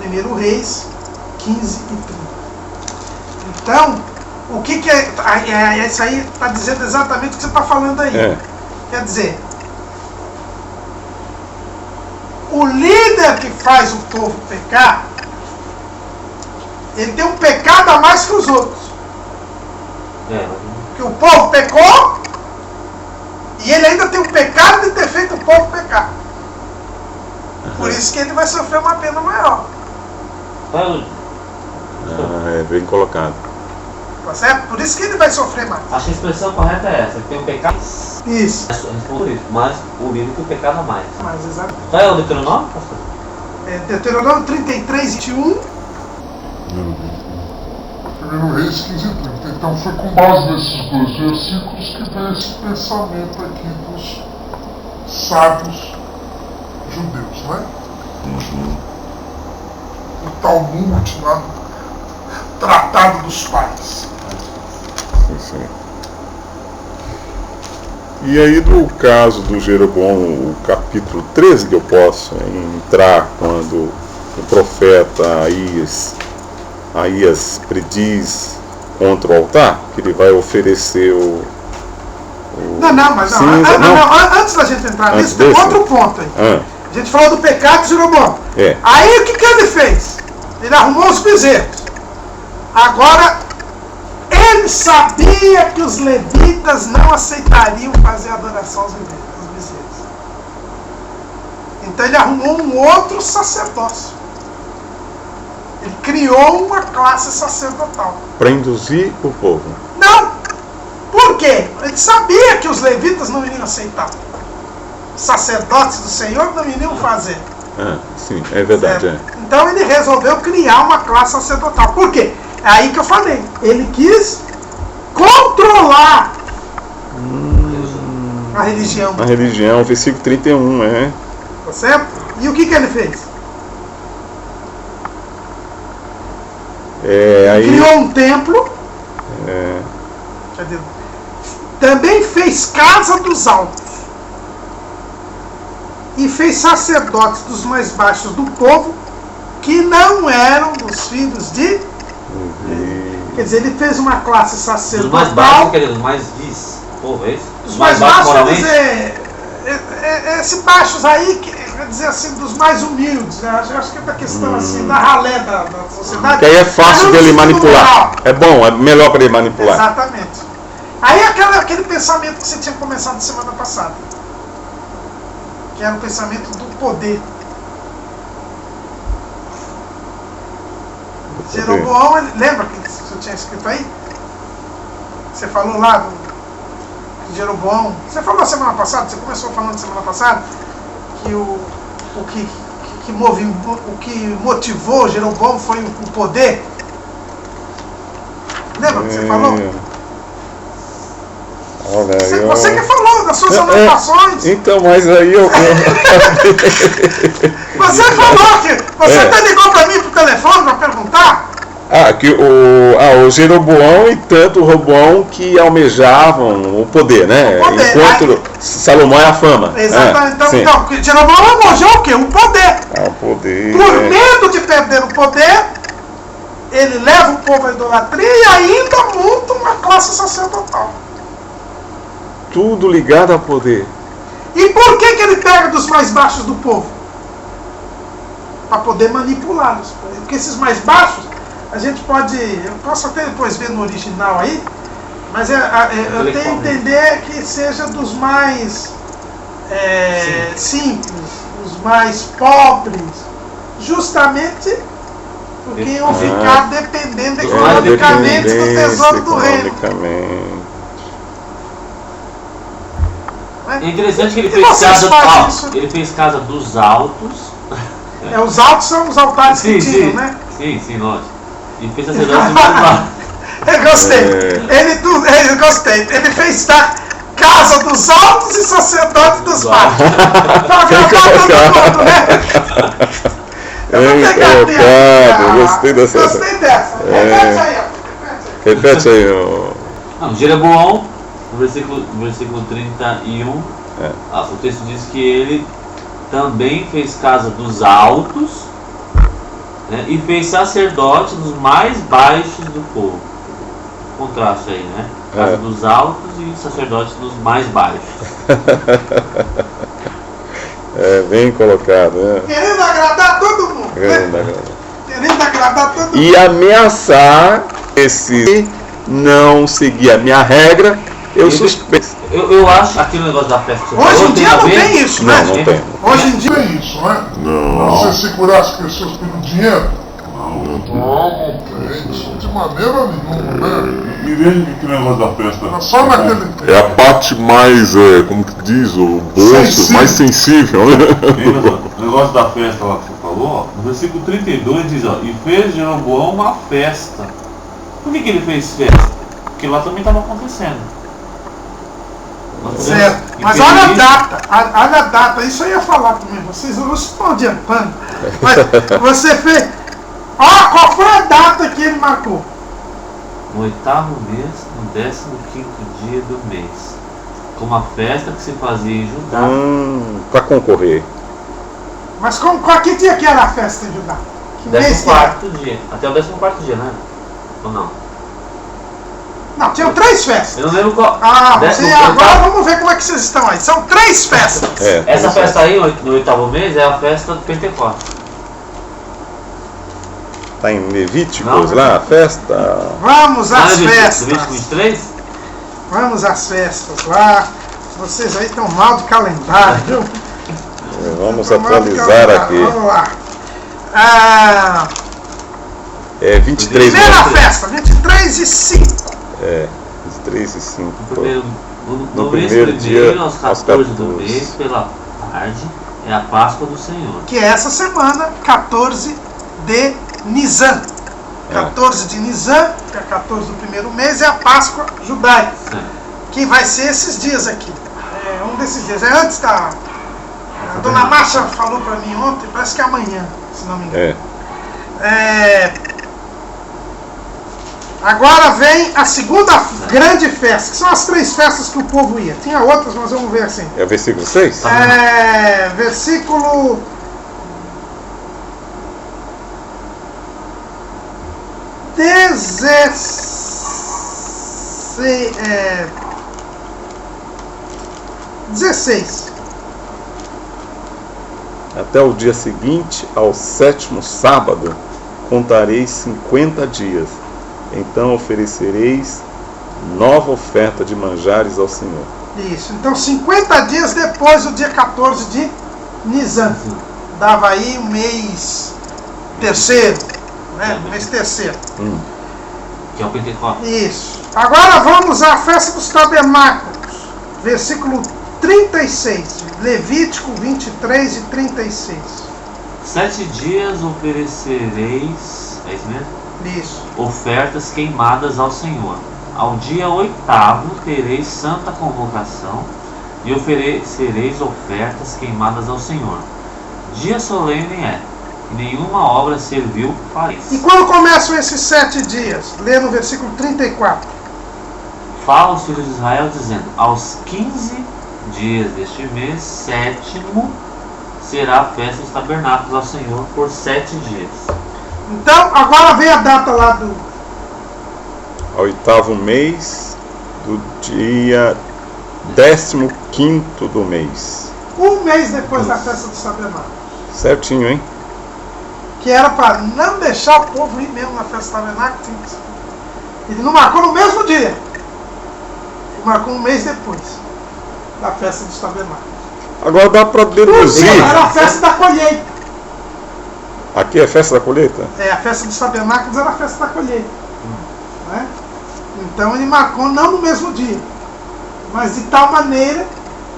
1 Reis 15 e 30. Então, o que é isso aí? Está dizendo exatamente o que você está falando aí. Quer dizer, o líder que faz o povo pecar, ele tem um pecado a mais que os outros. Porque o povo pecou e ele ainda tem o pecado de ter feito o povo pecar. por isso que ele vai sofrer uma pena maior. É bem colocado. Tá certo? Por isso que ele vai sofrer mais. Acho que a expressão correta é essa, que tem um pecado. Isso. Respondo por isso, mas o livro tem o pecado a mais. Mas exato. Qual é o Deuteronômio, pastor? Deuteronômio 33, 21. 1 Reis 15 e 30. Então foi com base nesses dois versículos que veio esse pensamento aqui dos sábios judeus, né? O Talmud lá, Tratado dos Pais. Sim. E aí no caso do Jeroboão, o capítulo 13 que eu posso entrar quando o profeta Aías prediz contra o altar, que ele vai oferecer Antes da gente entrar nisso, tem outro ponto aí. A gente falou do pecado de Jeroboão. Aí o que ele fez? Ele arrumou os bezerros. Agora, ele sabia que os levitas não aceitariam fazer adoração aos bezerros. Então ele arrumou um outro sacerdócio. Ele criou uma classe sacerdotal. Para induzir o povo. Não! Por quê? Ele sabia que os levitas não iriam aceitar. Os sacerdotes do Senhor não iriam fazer. Sim, é verdade. Então ele resolveu criar uma classe sacerdotal. Por quê? É aí que eu falei. Ele quis controlar a religião. A religião, versículo 31, Tá certo? E o que ele fez? Criou um templo. Também fez casa dos altos. E fez sacerdotes dos mais baixos do povo, que não eram dos filhos de... Quer dizer, ele fez uma classe sacerdotal... Os mais baixos, quer dizer, os mais vis, povo, é isso? Os mais baixos, quer dizer... Esses baixos aí, quer dizer assim, dos mais humildes, né? Acho que é da questão assim, da ralé da sociedade. Que aí é fácil dele manipular. É bom, é melhor para ele manipular. Exatamente. Aí aquele pensamento que você tinha começado semana passada. Que era o pensamento do poder. Jeroboão, lembra que você tinha escrito aí? Você falou lá do Jeroboão. Você falou semana passada, você começou falando semana passada que o que motivou Jeroboão foi o poder. Lembra que você falou? Olha, você que falou das suas anotações. Então, mas aí eu... Você falou que... Você até ligou para mim pro telefone para perguntar? Que o Jeroboão e tanto o Roboão que almejavam o poder, né? Enquanto Salomão é a fama. Exatamente. Então, Jeroboão almejou o quê? O poder. O poder. Por medo de perder o poder, ele leva o povo à idolatria e ainda monta uma classe sacerdotal. Tudo ligado a poder. E por que ele pega dos mais baixos do povo? Para poder manipulá-los. Porque esses mais baixos, a gente pode... Eu posso até depois ver no original aí, mas eu tenho que entender que seja dos mais simples, os mais pobres, justamente porque iam ficar dependendo economicamente do tesouro do reino. É interessante que ele fez casa dos altos. Os altos são os altares que tinham, né? Sim, lógico. E fez sacerdote mais baixo. Eu gostei. Gostei. Ele fez casa dos altos e sacerdote dos baixos. Para agradar todo mundo, né? Eu gostei dessa. Gostei dessa. Repete aí, Repete aí. Jeroboão, no versículo 31, o texto diz que ele também fez casa dos altos, né, e fez sacerdote dos mais baixos do povo. Contraste aí, né? Casa dos altos e sacerdote dos mais baixos. Bem colocado, né? Querendo agradar todo mundo. Querendo agradar todo mundo. E ameaçar esse não seguir a minha regra, Eu suspeito. Eu acho aquele negócio da festa que você Hoje falou, em dia tem a não ver- tem isso, né? Não, não tem. Hoje em dia. Não é isso, né? Não. Você segurar as pessoas pelo dinheiro? Não, Não tem isso de maneira nenhuma, né? E veja que negócio da festa. Era só naquele. É a parte mais, como que diz, o bolso, Sensível. mais sensível, né? O negócio da festa lá que você falou, ó, no versículo 32 diz, ó, e fez Jeroboão uma festa. Por que ele fez festa? Porque lá também estava acontecendo. Certo. Mas olha a data, olha a data, isso eu ia falar também, vocês estão adiantando. Mas você fez. Ó, qual foi a data que ele marcou? No 8º mês, no 15º dia do mês, com uma festa que se fazia em Judá. Pra concorrer. Mas qual que dia que era a festa em Judá? Que mês que era? 14º dia, até o 14º dia, né? Ou não? Não, tinham 3 festas. Eu não lembro qual. Ah, Décimo- agora vamos ver como é que vocês estão aí. São 3 festas. Essa festa aí, no 8º mês, é a festa do Pentecostes. Tá em Levíticos Não, lá, a festa. Vamos Não é às Levítico festas. 23? Vamos às festas lá. Vocês aí estão mal de calendário, viu? Vamos Tão mal de atualizar calendário. aqui. Vamos lá. Ah, É 23 primeira meses. festa, 23 e 5. 23 e 5. No mês primeiro dia, primeiro, aos 14 do mês, pela tarde, é a Páscoa do Senhor. Que é essa semana, 14 de Nisan. 14 de Nisan, que é 14 do primeiro mês, é a Páscoa judaica. Certo. Que vai ser esses dias aqui. É um desses dias. É antes da. A dona Márcia falou pra mim ontem, parece que é amanhã, se não me engano. Agora vem a segunda grande festa, que são as 3 festas que o povo ia. Tinha outras, mas vamos ver assim. É o versículo 6? Versículo 16. Até o dia seguinte, ao 7º sábado, contareis 50 dias. Então oferecereis nova oferta de manjares ao Senhor. Isso, então 50 dias depois do dia 14 de Nisan. Dava aí o mês terceiro, né? O mês terceiro. Que é o Pentecostes. Isso. Agora vamos à festa dos tabernáculos. Versículo 36. Levítico 23 e 36. 7 dias oferecereis, é isso mesmo? Isso. Ofertas queimadas ao Senhor. Ao dia 8º tereis santa convocação e oferecereis ofertas queimadas ao Senhor. Dia solene é, e nenhuma obra servil fareis. E quando começam esses 7 dias? Lê no versículo 34. Fala aos filhos de Israel dizendo, aos 15 dias deste mês, 7º, será a festa dos tabernáculos ao Senhor por 7 dias. Então, agora vem a data lá do... Ao 8º mês do dia 15º do mês. Um mês depois da festa dos tabernáculos. Certinho, hein? Que era para não deixar o povo ir mesmo na festa dos tabernáculos. Ele não marcou no mesmo dia. Ele marcou um mês depois da festa dos tabernáculos. Agora dá para deduzir. Era a festa da colheita. Aqui é festa da colheita? É, a festa dos tabernáculos era a festa da colheita. Né? Então ele marcou não no mesmo dia, mas de tal maneira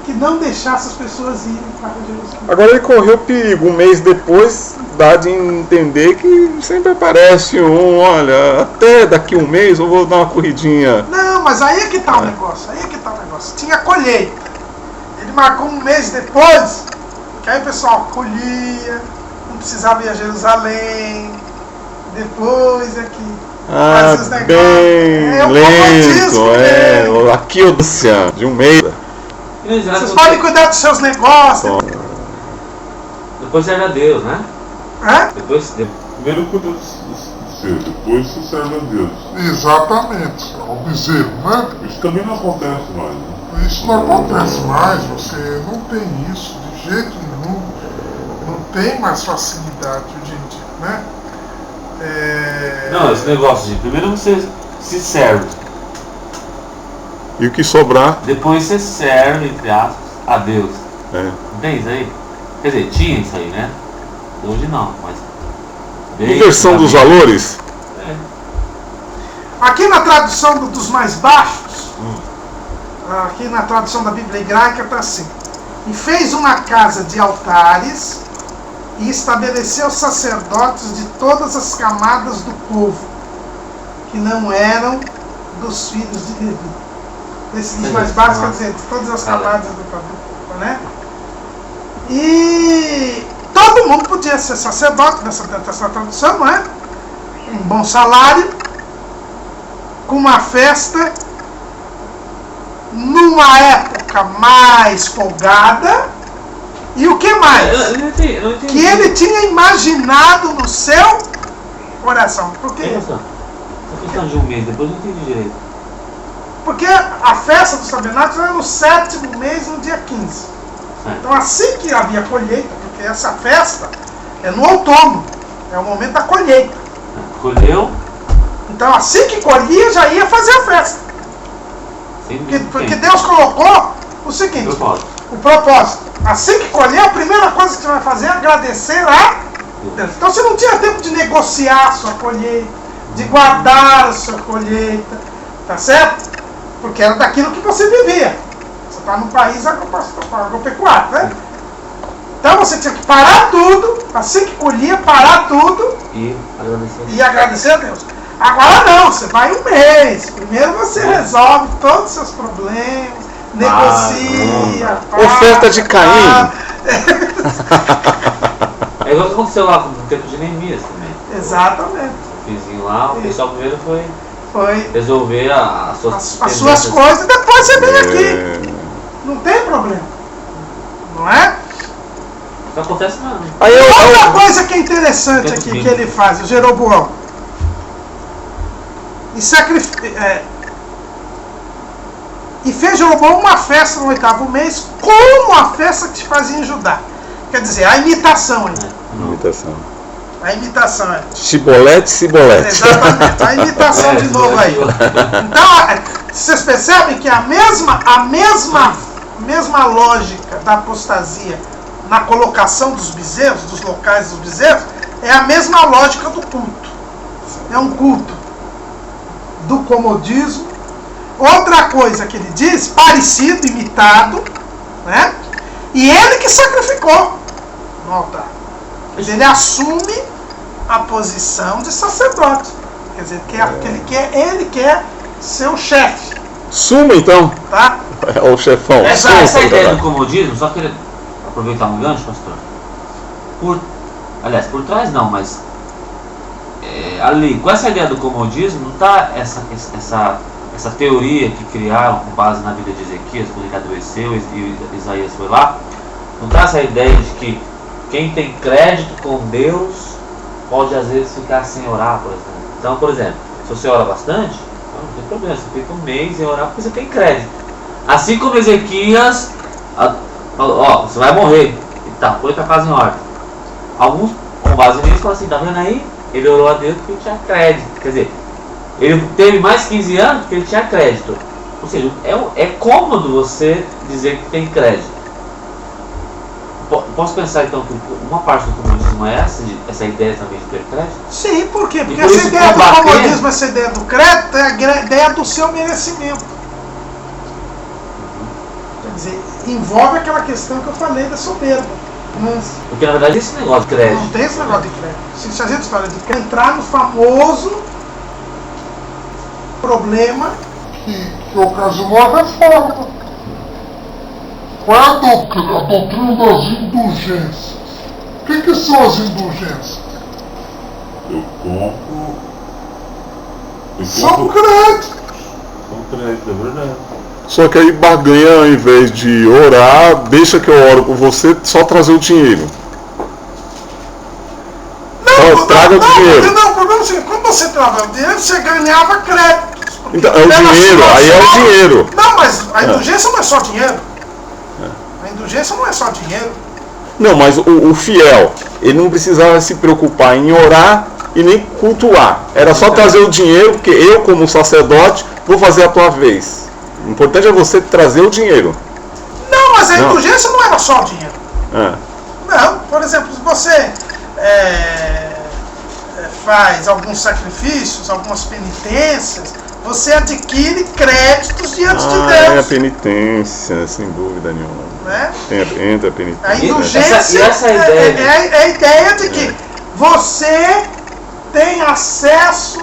que não deixasse as pessoas irem para Jerusalém. Agora ele correu perigo. Um mês depois dá de entender que sempre aparece olha, até daqui um mês eu vou dar uma corridinha. Não, mas aí é que está o negócio, aí é que está o negócio. Tinha colheita. Ele marcou um mês depois, que aí o pessoal colhia, não precisava ir a Jerusalém, depois é que fazia os negócios. Bem o comodismo, lento, aqui o de um mês. Vocês podem cuidar dos seus negócios. Depois serve a Deus, né? Hã? Primeiro cuida do seu, depois você serve a Deus. Exatamente. É o bezerro, né? Isso também não acontece mais, né? Isso não acontece mais. Você não tem isso de jeito nenhum. Não tem mais facilidade hoje em dia, né? Não, esse negócio de primeiro você se serve. E o que sobrar, Depois você serve, entre aspas, a Deus. é. Não tem isso aí? Quer dizer, tinha isso aí, né? Hoje não, mas... Inversão dos valores? É. Aqui na tradução dos mais baixos, aqui na tradução da Bíblia hebraica está assim: e fez uma casa de altares e estabeleceu sacerdotes de todas as camadas do povo, que não eram dos filhos de Levi. Esses mais baixos, quer dizer, de todas as camadas do povo, né? E todo mundo podia ser sacerdote nessa tradução, não é? Um bom salário, com uma festa, numa época mais folgada, e o que mais? Eu não entendi. Que ele tinha imaginado no seu coração. Porque, Essa questão de um mês, depois eu não entendi direito. porque a festa dos tabernáculos era no 7º mês, no dia 15. Então assim que havia colheita, porque essa festa é no outono, é o momento da colheita. Colheu, Então assim que colhia, já ia fazer a festa. sem Porque Deus colocou o seguinte, o propósito. Assim que colher, a primeira coisa que você vai fazer é agradecer a Deus. Então você não tinha tempo de negociar a sua colheita, de guardar a sua colheita, tá certo? Porque era daquilo que você vivia. Você está num país agropecuário, né? Então você tinha que parar tudo, assim que colhia, parar tudo e agradecer a Deus. Agora não, você vai um mês. Primeiro você resolve todos os seus problemas, negocia. Oferta de Caim. É igual que aconteceu lá no tempo de Neemias também. Exatamente. O vizinho lá, o pessoal primeiro foi resolver as as suas coisas e depois você vem aqui. Não tem problema. Não é? Não acontece nada. Outra coisa que é interessante aqui que ele faz, o Jeroboão. E fez Jeroboão uma festa no 8º mês, como a festa que se fazia em Judá. Quer dizer, a imitação aí. Imitação. A imitação é. Cibolete. Exatamente, a imitação de novo aí. Então, vocês percebem que a mesma lógica da apostasia na colocação dos bezerros, dos locais dos bezerros, é a mesma lógica do culto. É um culto do comodismo. Outra coisa que ele diz, parecido, imitado, né? E ele que sacrificou no altar. Ele assume a posição de sacerdote. Quer dizer, ele quer ser o chefe. Suma então. Tá? É o chefão. Essa ideia do comodismo, só queria aproveitar um gancho, pastor. Por trás não, mas ali, com essa ideia do comodismo, não está essa teoria que criaram com base na vida de Ezequias, quando ele adoeceu e Isaías foi lá. Não está essa ideia de que quem tem crédito com Deus pode às vezes ficar sem orar, por exemplo. Então, por exemplo, se você ora bastante, não tem problema, você fica um mês sem orar porque você tem crédito. Assim como Ezequias, você vai morrer, e tá, põe tua casa em ordem. Alguns, com base nisso, falam assim, tá vendo aí? Ele orou a Deus porque ele tinha crédito. Quer dizer, ele teve mais 15 anos porque ele tinha crédito. Ou seja, é cômodo você dizer que tem crédito. Posso pensar então que uma parte do comodismo é essa ideia também de ter crédito? Sim, por quê? Porque por essa ideia do comodismo, essa ideia do crédito é a ideia do seu merecimento. Quer dizer, envolve aquela questão que eu falei da soberba. Porque na verdade esse negócio de crédito. Não tem esse negócio de crédito. Se a gente fala de entrar no famoso problema que ocasionou a reforma. Qual é a doutrina das indulgências? O que são as indulgências? Eu compro. São créditos. São créditos, é verdade. Só que aí barganha, ao invés de orar, deixa que eu oro por você, só trazer o dinheiro. Traga o dinheiro. Não, o problema é o seguinte, quando você trava o dinheiro, você ganhava créditos. Então, é o dinheiro, aí é o dinheiro. Não, mas a indulgência não é só dinheiro. A indulgência não é só dinheiro. Não, mas o fiel, ele não precisava se preocupar em orar e nem cultuar. Era só trazer o dinheiro, porque eu, como sacerdote, vou fazer a tua vez. O importante é você trazer o dinheiro. Não, mas a Não. indulgência não era só o dinheiro. Ah, Não, por exemplo, se você faz alguns sacrifícios, algumas penitências, você adquire créditos diante de é a Deus. penitência, sem dúvida nenhuma. Né? Entra a penitência. A indulgência essa ideia é a ideia de que você tem acesso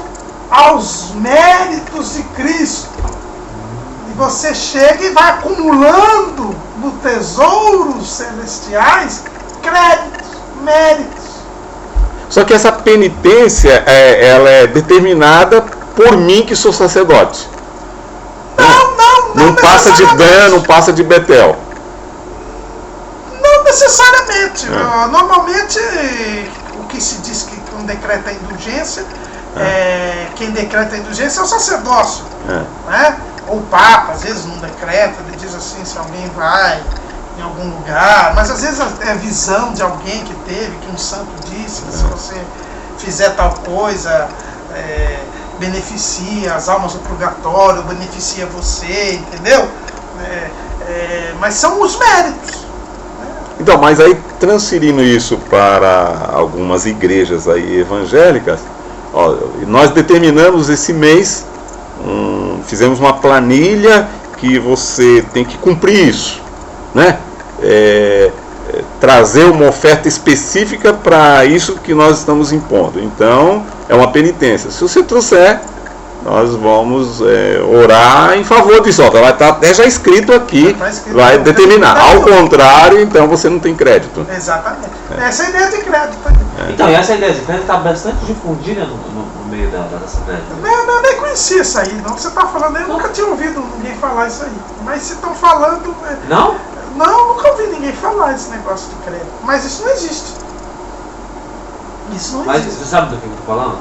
aos méritos de Cristo. E você chega e vai acumulando no tesouros celestiais créditos, méritos. Só que essa penitência, ela é determinada por mim que sou sacerdote. Não passa de necessariamente. Dan, não passa de Betel. Não necessariamente. Normalmente, o que se diz que um decreta a indulgência, quem decreta a indulgência é o sacerdócio. Né? Ou o Papa, às vezes não decreta, ele diz assim, se alguém vai em algum lugar, mas às vezes é a visão de alguém que teve, que um santo disse, que se você fizer tal coisa, beneficia as almas do purgatório, beneficia você, entendeu? Mas são os méritos. Então, mas aí transferindo isso para algumas igrejas aí evangélicas, nós determinamos esse mês, fizemos uma planilha que você tem que cumprir isso, né? Trazer uma oferta específica para isso que nós estamos impondo. Então, é uma penitência. Se você trouxer, nós vamos orar em favor disso. Vai estar até já escrito aqui, vai determinar. Ao contrário, então você não tem crédito. Exatamente. Essa é a ideia de crédito. Então, e essa ideia de crédito está bastante difundida no meio da Assembleia. Eu nem conhecia isso aí, não. Você está falando, eu nunca tinha ouvido ninguém falar isso aí. Mas se estão falando... Não? Não, nunca ouvi ninguém falar esse negócio de crédito. Mas isso não existe. Isso não Mas existe. você sabe do que eu estou falando?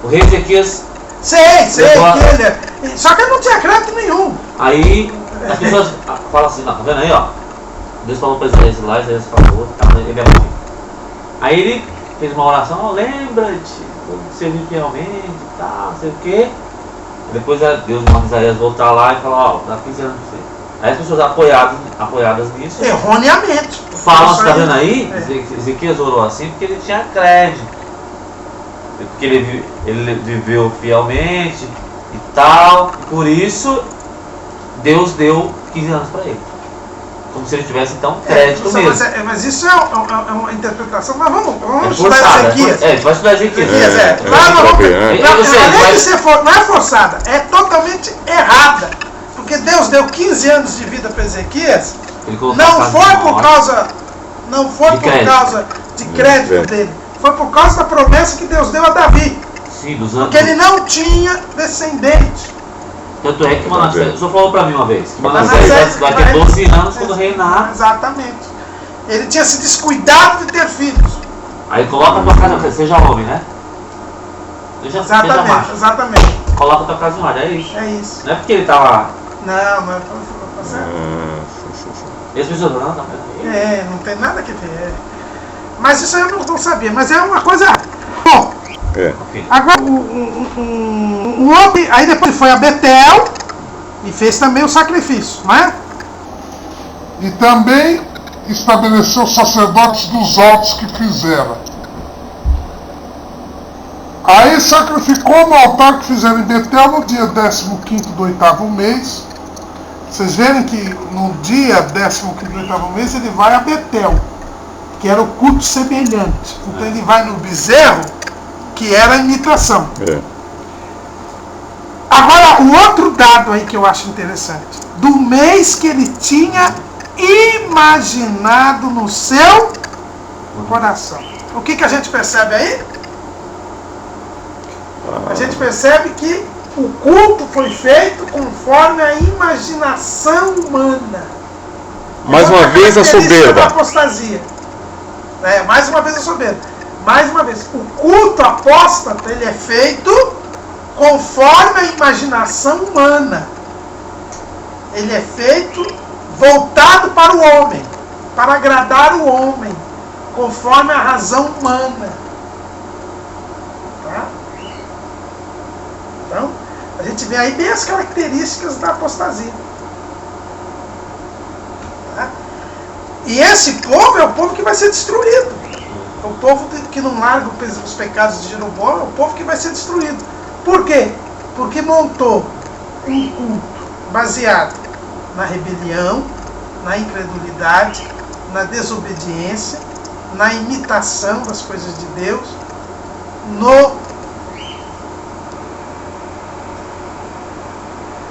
O rei Ezequias... Sei, que ele... Só que ele não tinha crédito nenhum. Aí as pessoas falam assim, tá vendo aí, ó? Deus falou para Isaías lá, Isaías falou, tá, ele é bom. Aí ele fez uma oração, lembra-te, servir fielmente, tá, não sei o quê. Depois Deus manda Isaías voltar lá e falar, dá 15 anos pra você. Aí as pessoas apoiadas nisso, Erroneamente. falam, você tá vendo aí? Ezequias orou assim porque ele tinha crédito. Porque ele viveu fielmente e tal. E por isso, Deus deu 15 anos para ele. Como se ele tivesse, então, crédito mesmo. Mas isso é uma interpretação. Mas vamos forçada, estudar Ezequias. a gente vai estudar Ezequias. Além de ser não é forçada, é totalmente errada. Porque Deus deu 15 anos de vida para Ezequias, não foi por causa de crédito dele, foi por causa da promessa que Deus deu a Davi. Sim, dos anos. Porque ele não tinha descendente. Tanto é que Manassés, o senhor falou para mim uma vez, que Manassés Manassés vai ter 12 anos quando reinar. Exatamente. Ele tinha se descuidado de ter filhos. Aí coloca a tua casa, seja homem, né? Seja macho. Exatamente. Coloca a tua casa em ordem, é isso. É isso. Não é porque ele tava... Não é tá certo. E as pessoas não, tá vendo? Não tem nada que ver. Mas isso eu não sabia, mas é uma coisa... Bom, agora o outro, aí depois foi a Betel e fez também o sacrifício, não é? E também estabeleceu os sacerdotes dos altos que fizeram. Aí sacrificou no altar que fizeram em Betel no dia 15º do 8º mês. Vocês verem que no dia 15º do 8º mês ele vai a Betel, que era o culto semelhante. Então ele vai no bezerro, que era a imitação. Agora, o outro dado aí que eu acho interessante, do mês que ele tinha imaginado no seu coração. O que a gente percebe aí? A gente percebe que o culto foi feito conforme a imaginação humana. Mais uma vez a soberba. Apostasia. Mais uma vez a soberba. Mais uma vez, o culto apóstata ele é feito conforme a imaginação humana. Ele é feito voltado para o homem, para agradar o homem, conforme a razão humana. Tá? Então, A gente vê aí bem as características da apostasia. Tá? E esse povo é o povo que vai ser destruído. O povo que não larga os pecados de Jeroboão é o povo que vai ser destruído. Por quê? Porque montou um culto baseado na rebelião, na incredulidade, na desobediência, na imitação das coisas de Deus,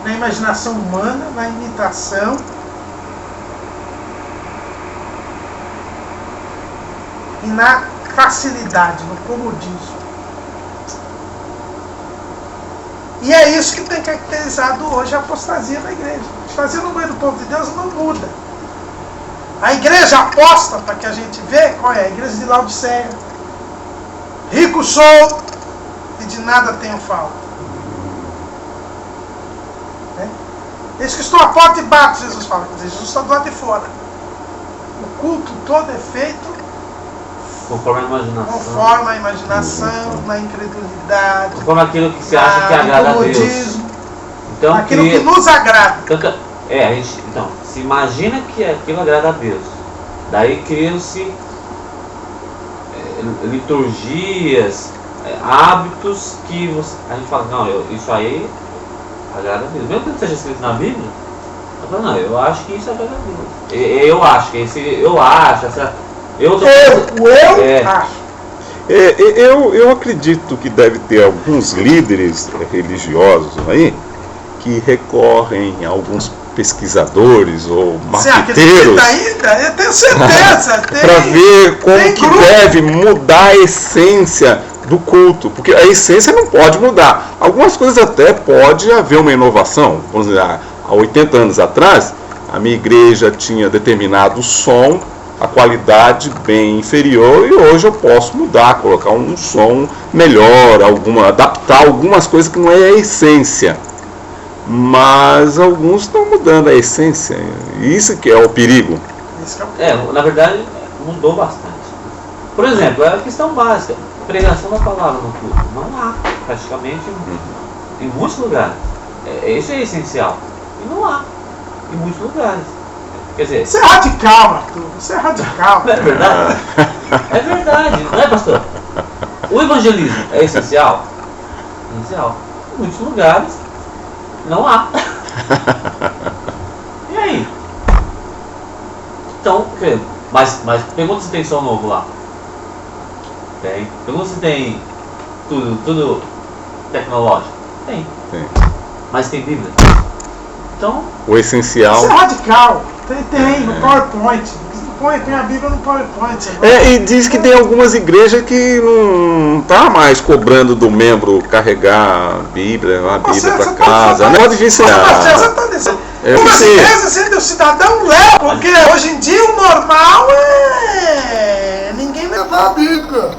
na imaginação humana, na imitação, e na facilidade, no comodismo. E é isso que tem caracterizado hoje a apostasia na igreja. A apostasia no meio do povo de Deus não muda. A igreja aposta, para que a gente vê qual é a igreja de Laodiceia. Rico sou e de nada tenho falta. Eis que estou à porta e bato, Jesus fala. Quer dizer, Jesus está do lado de fora. O culto todo é feito conforme a imaginação, na incredulidade, conforme aquilo que se acha que agrada a Deus. Então, aquilo que nos agrada. Então, se imagina que aquilo agrada a Deus. Daí criam-se liturgias, hábitos que a gente fala, não, isso aí agrada a Deus. Mesmo que não seja escrito na Bíblia, eu falo, não, eu acho que isso agrada a Deus. Eu acho que Eu acredito que deve ter alguns líderes religiosos aí que recorrem a alguns pesquisadores ou marqueteiros eu tenho certeza para ver como que deve mudar a essência do culto, porque a essência não pode mudar. Algumas coisas até pode haver uma inovação. Vamos dizer, há 80 anos atrás a minha igreja tinha determinado som, a qualidade bem inferior, e hoje eu posso mudar, colocar um som melhor, adaptar algumas coisas que não é a essência. Mas alguns estão mudando a essência. Isso que é o perigo. Na verdade, mudou bastante. Por exemplo, é a questão básica. Pregação da palavra no culto. Não há, praticamente, em muitos lugares. Isso é essencial. E não há, em muitos lugares. Quer dizer, você é radical, Arthur. Você é radical. Não é verdade? É verdade, não é, pastor? O evangelismo é essencial? Essencial. Em muitos lugares não há. E aí? Então, mas pergunta se tem som novo lá. Tem. Pergunta se tem tudo tecnológico. Tem. Mas tem Bíblia. Então, o essencial. Isso é radical. Tem no PowerPoint. Tem a Bíblia no PowerPoint. E diz que tem algumas igrejas que não tá mais cobrando do membro carregar a Bíblia para casa. Não pode vir ser. Algumas igrejas ainda o cidadão leva, porque hoje em dia o normal é ninguém levar a Bíblia.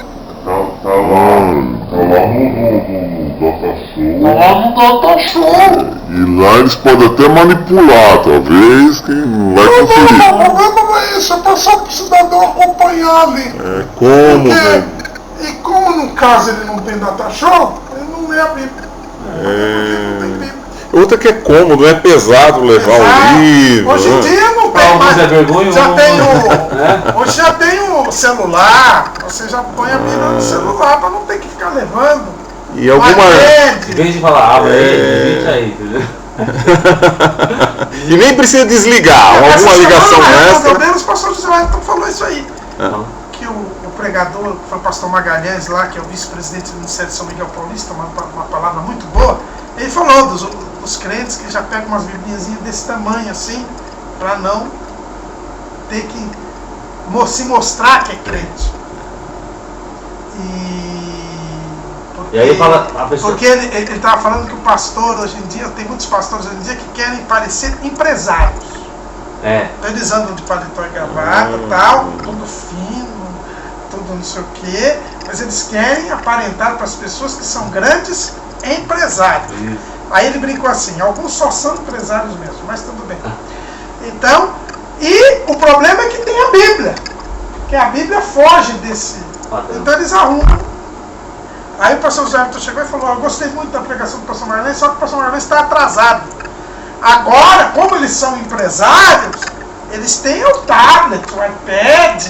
Tá lá no Data Show. E lá eles podem até manipular, talvez, quem vai conferir. O problema é isso, é passar pro cidadão acompanhar ali. E como no caso ele não tem Data Show, ele não lê a Bíblia. Não tem Bíblia. Outra que é cômodo, é pesado levar o livro. Hoje em dia não tem mais. Hoje já tem o celular, você já põe a Bíblia no celular para não ter que ficar levando. E alguma. Em vez de falar, abre aí, entendeu? E nem precisa desligar, alguma ligação extra. O pastor José Wellington falou isso aí. Que o pregador, foi o pastor Magalhães lá, que é o vice-presidente do Ministério de São Miguel Paulista, uma palavra muito boa. Ele falou dos crentes que já pegam umas biblinhazinhas desse tamanho assim, para não ter que se mostrar que é crente. E aí fala a pessoa. Porque ele estava falando que o pastor hoje em dia, tem muitos pastores hoje em dia que querem parecer empresários. Então eles andam de paletó e gravata, tal, tudo fino, tudo não sei o quê, mas eles querem aparentar para as pessoas que são grandes empresários. Isso. Aí ele brincou assim, alguns só são empresários mesmo, mas tudo bem. Então, e o problema é que tem a Bíblia, que a Bíblia foge desse. Então eles arrumam Aí o pastor José Everton chegou e falou, eu gostei muito da pregação do pastor Marlene, só que o pastor Marlene está atrasado. Agora, como eles são empresários, eles têm o tablet, o iPad,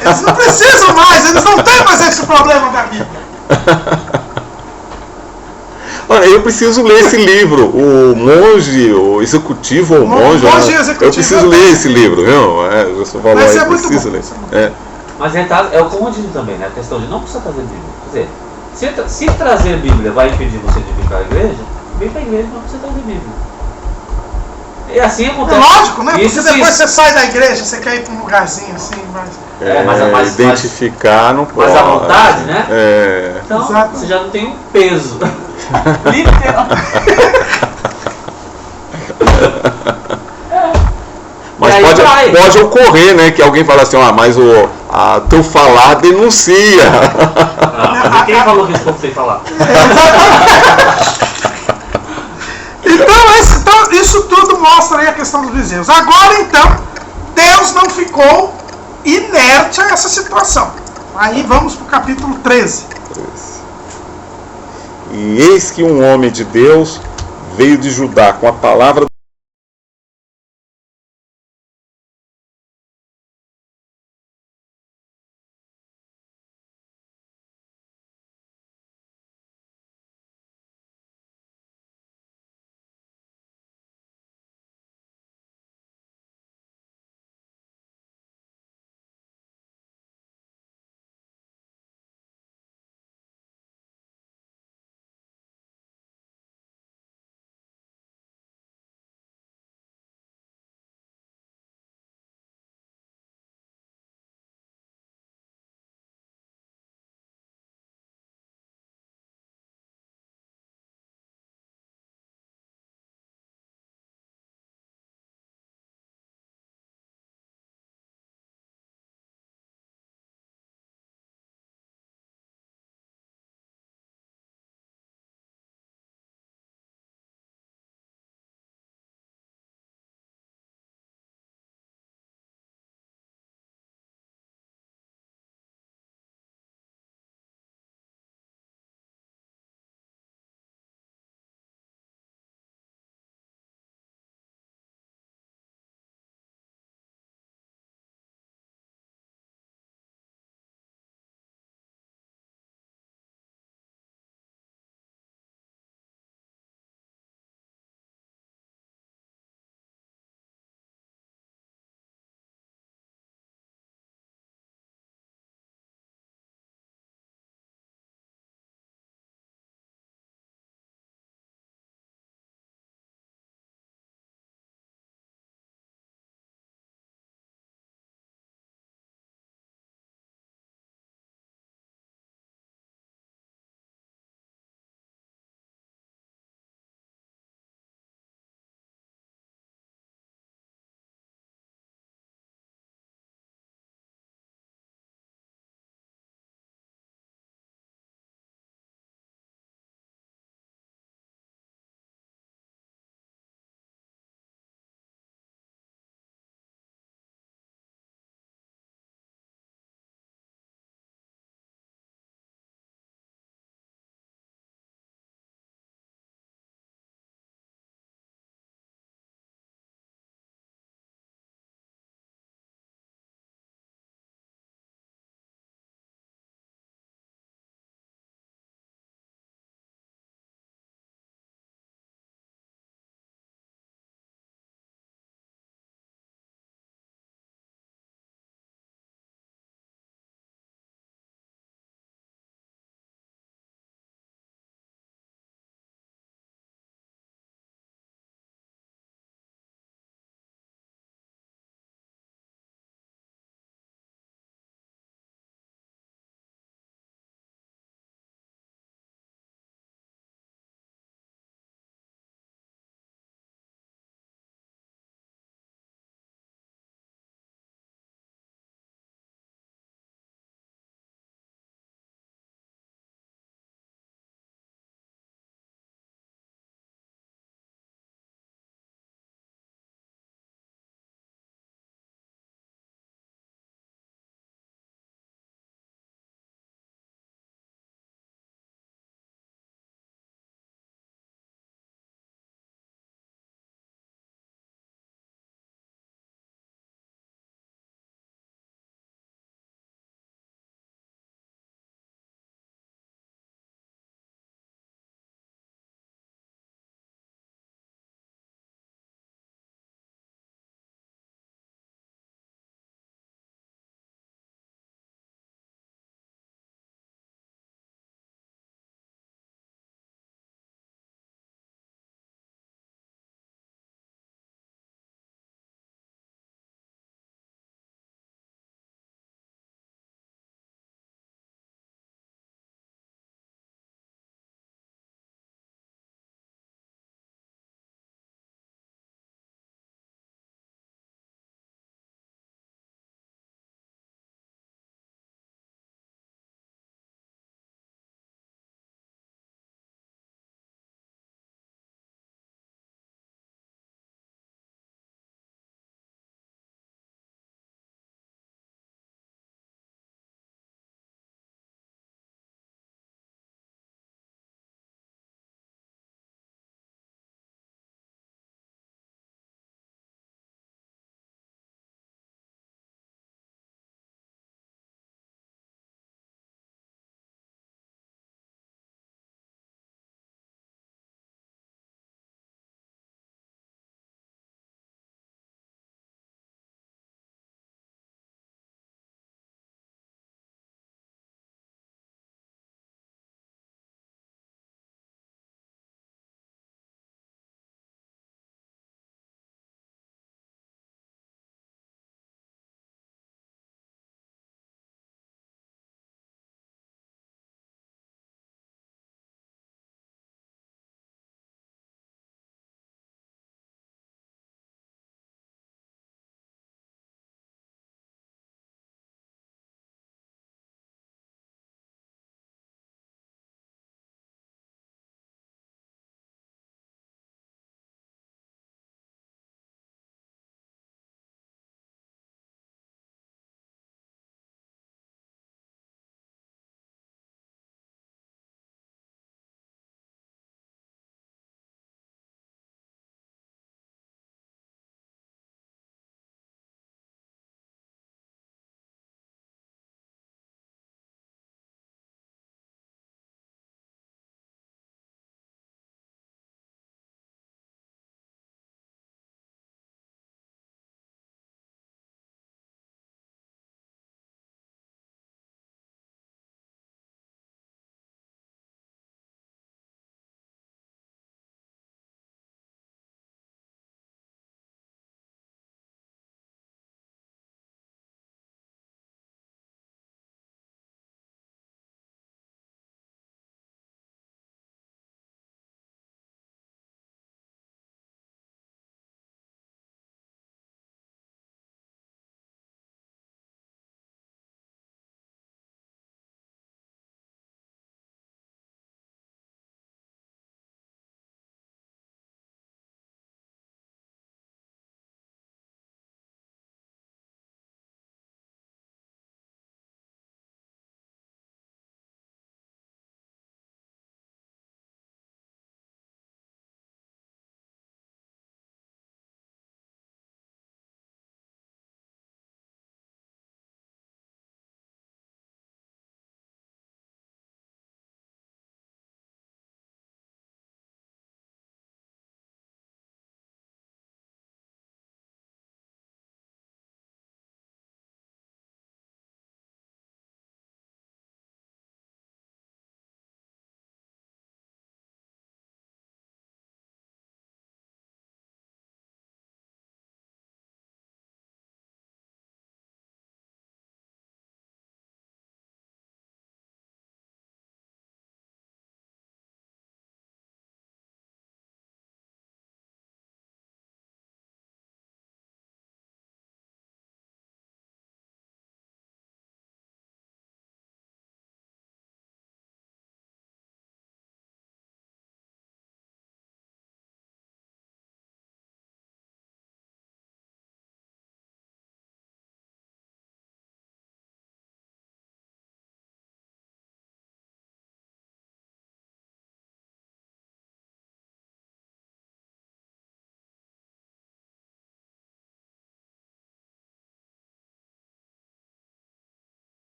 eles não precisam mais, eles não têm mais esse problema da Bíblia. Olha, eu preciso ler esse livro, o monge, o executivo, ou monge, eu preciso ler esse livro, viu? O senhor falou aí, preciso ler. Mas é o comodismo também, né? A questão de não precisa trazer Bíblia. Quer dizer, se trazer Bíblia vai impedir você de vir para a igreja, vem para a igreja, não precisa trazer Bíblia. E assim acontece. É lógico, né? Porque isso, depois você sai da igreja, você quer ir para um lugarzinho assim, mas identificar não pode. Mas à vontade, né? Então, exato. você já não tem um peso. Mas pode ocorrer, né? Que alguém fala assim, mas o teu falar denuncia. Quem falou que isso não sei falar? Então, isso tudo mostra aí a questão dos vizinhos. Agora, então, Deus não ficou inerte a essa situação. Aí vamos para o capítulo 13. E eis que um homem de Deus veio de Judá com a palavra